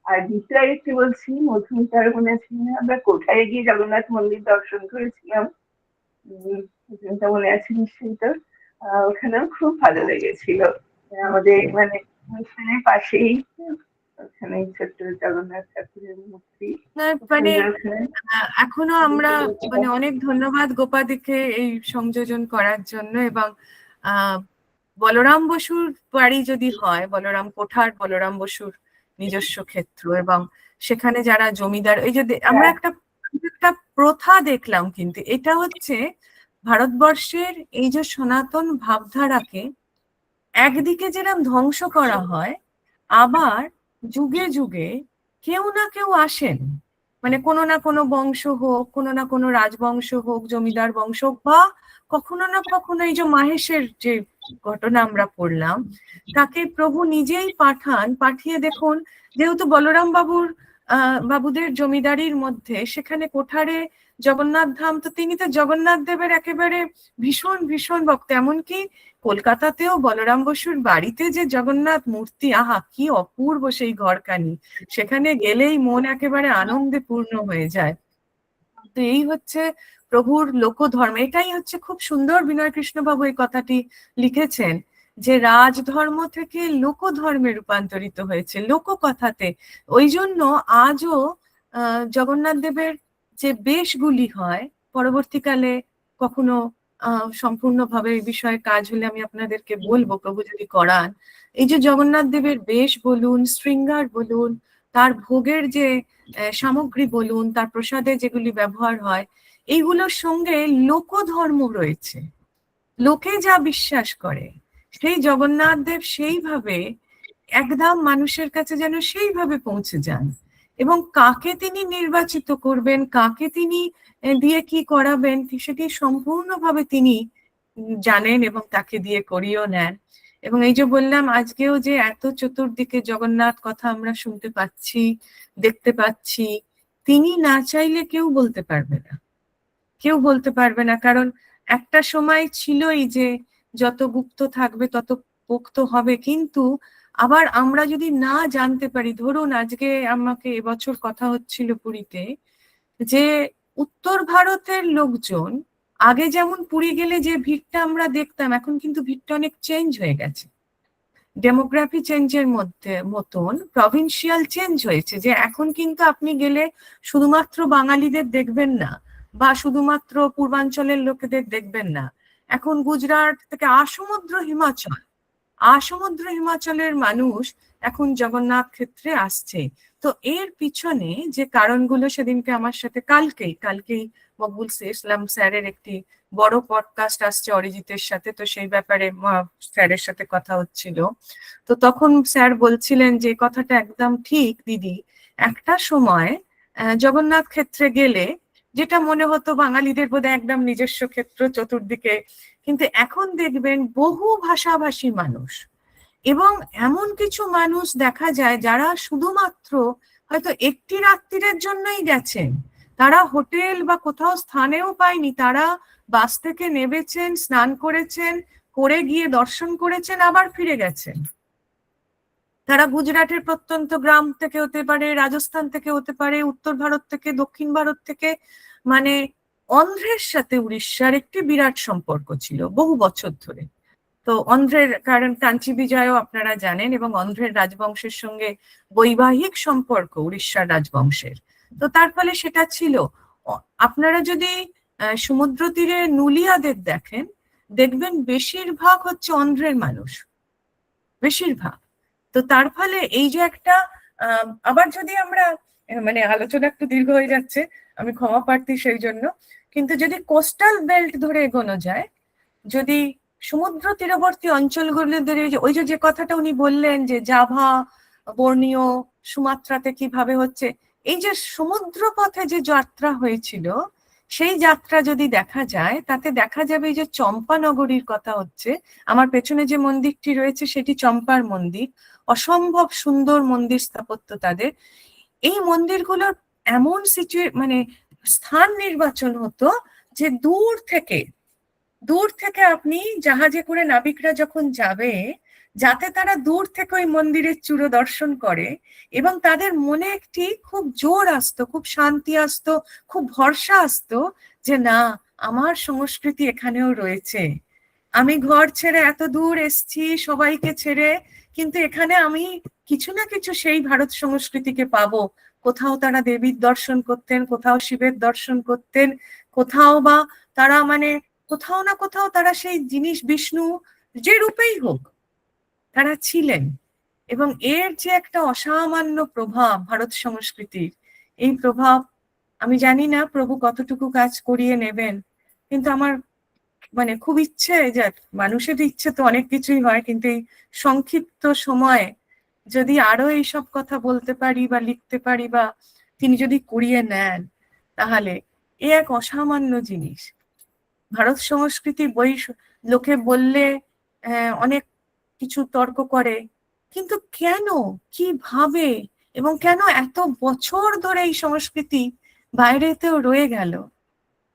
আর দ্বিতীয় আরেকটি বলছি, মধুমিতার মনে আছে না, আমরা কোথায় গিয়ে জগন্নাথ মন্দির দর্শন করেছিলাম, মধুমিতা মনে আছে নিশ্চয়ই তো? ওখানেও খুব ভালো লেগেছিল। আমাদের মানে অনুষ্ঠানের পাশেই ওখানে ছোট্ট জগন্নাথ ঠাকুরের মূর্তি, খুব মানে সুন্দর ওখানে। এখনো আমরা মানে অনেক ধন্যবাদ গোপাদিকে এই সংযোজন করার জন্য। এবং আহ বলরাম বসুর বাড়ি যদি হয়, বলরাম কোঠার বলরাম বসুর নিজস্ব ক্ষেত্র, এবং সেখানে যারা জমিদার, এই যে আমরা হ্যাঁ, একটা প্রথা দেখলাম, কিন্তু এটা হচ্ছে ভারতবর্ষের এই যে সনাতন ভাবধারাকে একদিকে যেরকম ধ্বংস করা হয়, আবার যুগে যুগে কেউ না কেউ আসেন, মানে কোনো না কোনো বংশ হোক, কোনো না কোনো রাজবংশ হোক, জমিদার বংশ হোক, বা কখনো না কখনো এই যে মাহেশের যে ঘটনা আমরা পড়লাম, তাকে প্রভু নিজেই পাঠিয়ে দেখুন, যেহেতু বলরাম বাবুদের জমিদারির মধ্যে সেখানে কোঠারে জগন্নাথ ধাম, তো তিনি তো জগন্নাথ দেবের একেবারে ভীষণ ভীষণ ভক্ত। এমনকি কলকাতাতেও বলরাম বসুর বাড়িতে যে জগন্নাথ মূর্তি, আহা কি অপূর্ব সেই ঘরখানি, সেখানে গেলেই মন একেবারে আনন্দে পূর্ণ হয়ে যায়। তো এই হচ্ছে প্রভুর লোকধর্ম। এটাই হচ্ছে খুব সুন্দর, বিনয় কৃষ্ণ বাবু এই কথাটি লিখেছেন, যে রাজধর্ম থেকে লোকধর্মে রূপান্তরিত হয়েছে, লোককথাতে। ওই জন্য আজও জগন্নাথ দেবের যে বেশগুলি হয়, পরবর্তীকালে কখনো সম্পূর্ণভাবে এই বিষয়ে কাজ হলে আমি আপনাদেরকে বলবো, প্রভু যদি করান। এই যে জগন্নাথ দেবের বেশ বলুন, শৃঙ্গার বলুন, তার ভোগের যে সামগ্রী বলুন, তার প্রসাদে যেগুলি ব্যবহার হয়, এইগুলোর সঙ্গে লোকধর্ম রয়েছে। লোকে যা বিশ্বাস করে সেই জগন্নাথ দেব সেইভাবে একদম মানুষের কাছে যেন সেইভাবে পৌঁছে যান, এবং কাকে তিনি নির্বাচিত করবেন, কাকে তিনি দিয়ে কি করাবেন, সেটি সম্পূর্ণভাবে তিনি জানেন এবং তাকে দিয়ে করিয়েও নেন। এবং এই যে বললাম, আজকেও যে এত চতুর্দিকে জগন্নাথ কথা আমরা শুনতে পাচ্ছি, দেখতে পাচ্ছি, তিনি না চাইলে কেউ বলতে পারবে না, কেউ বলতে পারবে না। কারণ একটা সময় ছিলই যে যত গুপ্ত থাকবে তত পোক্ত হবে, কিন্তু আবার আমরা যদি না জানতে পারি, ধরুন আজকে আমাকে এবছর কথা হচ্ছিল পুরীতে, যে উত্তর ভারতের লোকজন আগে যেমন পুরী গেলে যে ভিড়টা আমরা দেখতাম, এখন কিন্তু ভিড়টা অনেক চেঞ্জ হয়ে গেছে। ডেমোগ্রাফি চেঞ্জের মতন প্রভিন্সিয়াল চেঞ্জ হয়েছে, যে এখন কিন্তু আপনি গেলে শুধুমাত্র বাঙালিদের দেখবেন না, বা শুধুমাত্র পূর্বাঞ্চলের লোকেদের দেখবেন না। এখন গুজরাট থেকে আসমুদ্র হিমাচলের মানুষ এখন জগন্নাথ ক্ষেত্রে আসছে। তো এর পিছনে যে কারণগুলো, সেদিনকে আমার সাথে কালকেই মকবুল ইসলাম স্যারের একটি বড় পডকাস্ট আসছে অরিজিতের সাথে, তো সেই ব্যাপারে স্যারের সাথে কথা হচ্ছিল। তো তখন স্যার বলছিলেন যে কথাটা একদম ঠিক দিদি, একটা সময় জগন্নাথ ক্ষেত্রে গেলে যেটা মনে হতো বাঙালিদের বোধহয় একদম নিজস্ব ক্ষেত্র চতুর্দিকে, কিন্তু এখন দেখবেন বহু ভাষাভাষী মানুষ, এবং এমন কিছু মানুষ দেখা যায় যারা শুধুমাত্র হয়তো একটি রাত্রির জন্যই গেছেন, তারা হোটেল বা কোথাও স্থানেও পায়নি, তারা বাস থেকে নেমেছেন, স্নান করেছেন, করে গিয়ে দর্শন করেছেন, আবার ফিরে গেছেন। তারা গুজরাটের প্রত্যন্ত গ্রাম থেকে হতে পারে, রাজস্থান থেকে হতে পারে, উত্তর ভারত থেকে, দক্ষিণ ভারত থেকে, মানে অন্ধ্রের সাথে উড়িষ্যার একটি বিরাট সম্পর্ক ছিল বহু বছর ধরে। তো অন্ধ্রের, কারণ কাঞ্চি বিজয়ও আপনারা জানেন, এবং অন্ধ্রের রাজবংশের সঙ্গে বৈবাহিক সম্পর্ক উড়িষ্যার রাজবংশের। তো তার ফলে সেটা ছিল। আপনারা যদি সমুদ্র তীরে নুলিয়াদের দেখবেন বেশিরভাগ হচ্ছে অন্ধ্রের মানুষ, বেশিরভাগ। তো তার ফলে এই যে একটা আবার যদি আমরা মানে আলোচনা একটু দীর্ঘ হয়ে যাচ্ছে, আমি ক্ষমা প্রার্থী সেই জন্য। কিন্তু যদি কোস্টাল বেল্ট ধরে এগোনো যায়, যদি সমুদ্র তীরবর্তী অঞ্চলগুলো ধরে, ওই যে কথাটা উনি বললেন যে জাভা, বর্নিও, সুমাত্রাতে কিভাবে হচ্ছে, এই যে সমুদ্র পথে যে যাত্রা হয়েছিল, সেই যাত্রা যদি দেখা যায়, তাতে দেখা যাবে এই যে চম্পা নগরীর কথা হচ্ছে। আমার পেছনে যে মন্দিরটি রয়েছে সেটি চম্পার মন্দির, অসম্ভব সুন্দর মন্দির স্থাপত্য তাদের। এই মন্দিরগুলোর এমন মানে স্থান নির্বাচন হতো যে দূর থেকে আপনি জাহাজে করে নাবিকরা যখন যাবে, যাতে তারা দূর থেকে ওই মন্দিরের চূড়ো দর্শন করে এবং তাদের মনে একটি খুব জোর আসতো, খুব শান্তি আসতো, খুব ভরসা আসতো যে না, আমার সংস্কৃতি এখানেও রয়েছে। আমি ঘর ছেড়ে এত দূর এসছি সবাইকে ছেড়ে, কিন্তু এখানে আমি কিছু না কিছু সেই ভারত সংস্কৃতিকে পাবো। কোথাও তারা দেবীর দর্শন করতেন, কোথাও শিবের দর্শন করতেন, কোথাও বা তারা মানে কোথাও না কোথাও তারা সেই জিনিস, বিষ্ণু যে রূপেই হোক তারা ছিলেন। এবং এর যে একটা অসামান্য প্রভাব ভারত সংস্কৃতির, এই প্রভাব আমি জানি না প্রভু কতটুকু কাজ করিয়ে নেবেন, কিন্তু আমার মানে খুব ইচ্ছে, যে মানুষের ইচ্ছে তো অনেক কিছুই হয়, কিন্তু এই সংক্ষিপ্ত সময়ে যদি আরো এইসব কথা বলতে পারি বা লিখতে পারি বা তিনি যদি করিয়ে নেন, তাহলে এ এক অসামান্য জিনিস। ভারত সংস্কৃতি বই লোকে বললে অনেক কিছু তর্ক করে, কিন্তু কেন, কিভাবে এবং কেন এত বছর ধরে এই সংস্কৃতি বাইরেতেও রয়ে গেল,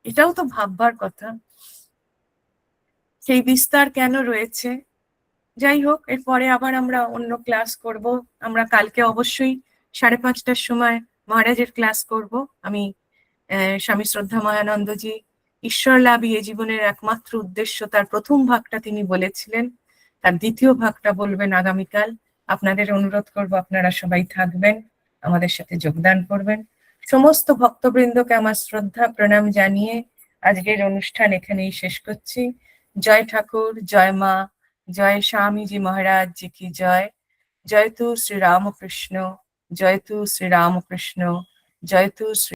এটাও তো ভাববার কথা। সেই বিস্তার কেন রয়েছে? যাই হোক, এরপরে আবার আমরা অন্য ক্লাস করব। আমরা কালকে অবশ্যই 5:30টার সময় মহারাজের ক্লাস করব। আমি স্বামী শ্রদ্ধা মহানন্দজি ঈশ্বর লাভই এ জীবনের একমাত্র উদ্দেশ্য, তার প্রথম ভাগটা তিনি বলেছিলেন, তার দ্বিতীয় ভাগটা বলবেন আগামীকাল। আপনাদের অনুরোধ করব আপনারা সবাই থাকবেন, আমাদের সাথে যোগদান করবেন। সমস্ত ভক্তবৃন্দকে আমার শ্রদ্ধা প্রণাম জানিয়ে আজকের অনুষ্ঠান এখানেই শেষ করছি। জয় ঠাকুর, জয় মা, জয় স্বামীজি মহারাজ জি কি জয়। জয়তু শ্রী রামকৃষ্ণ, জয়তু শ্রী রামকৃষ্ণ, জয়তু শ্রী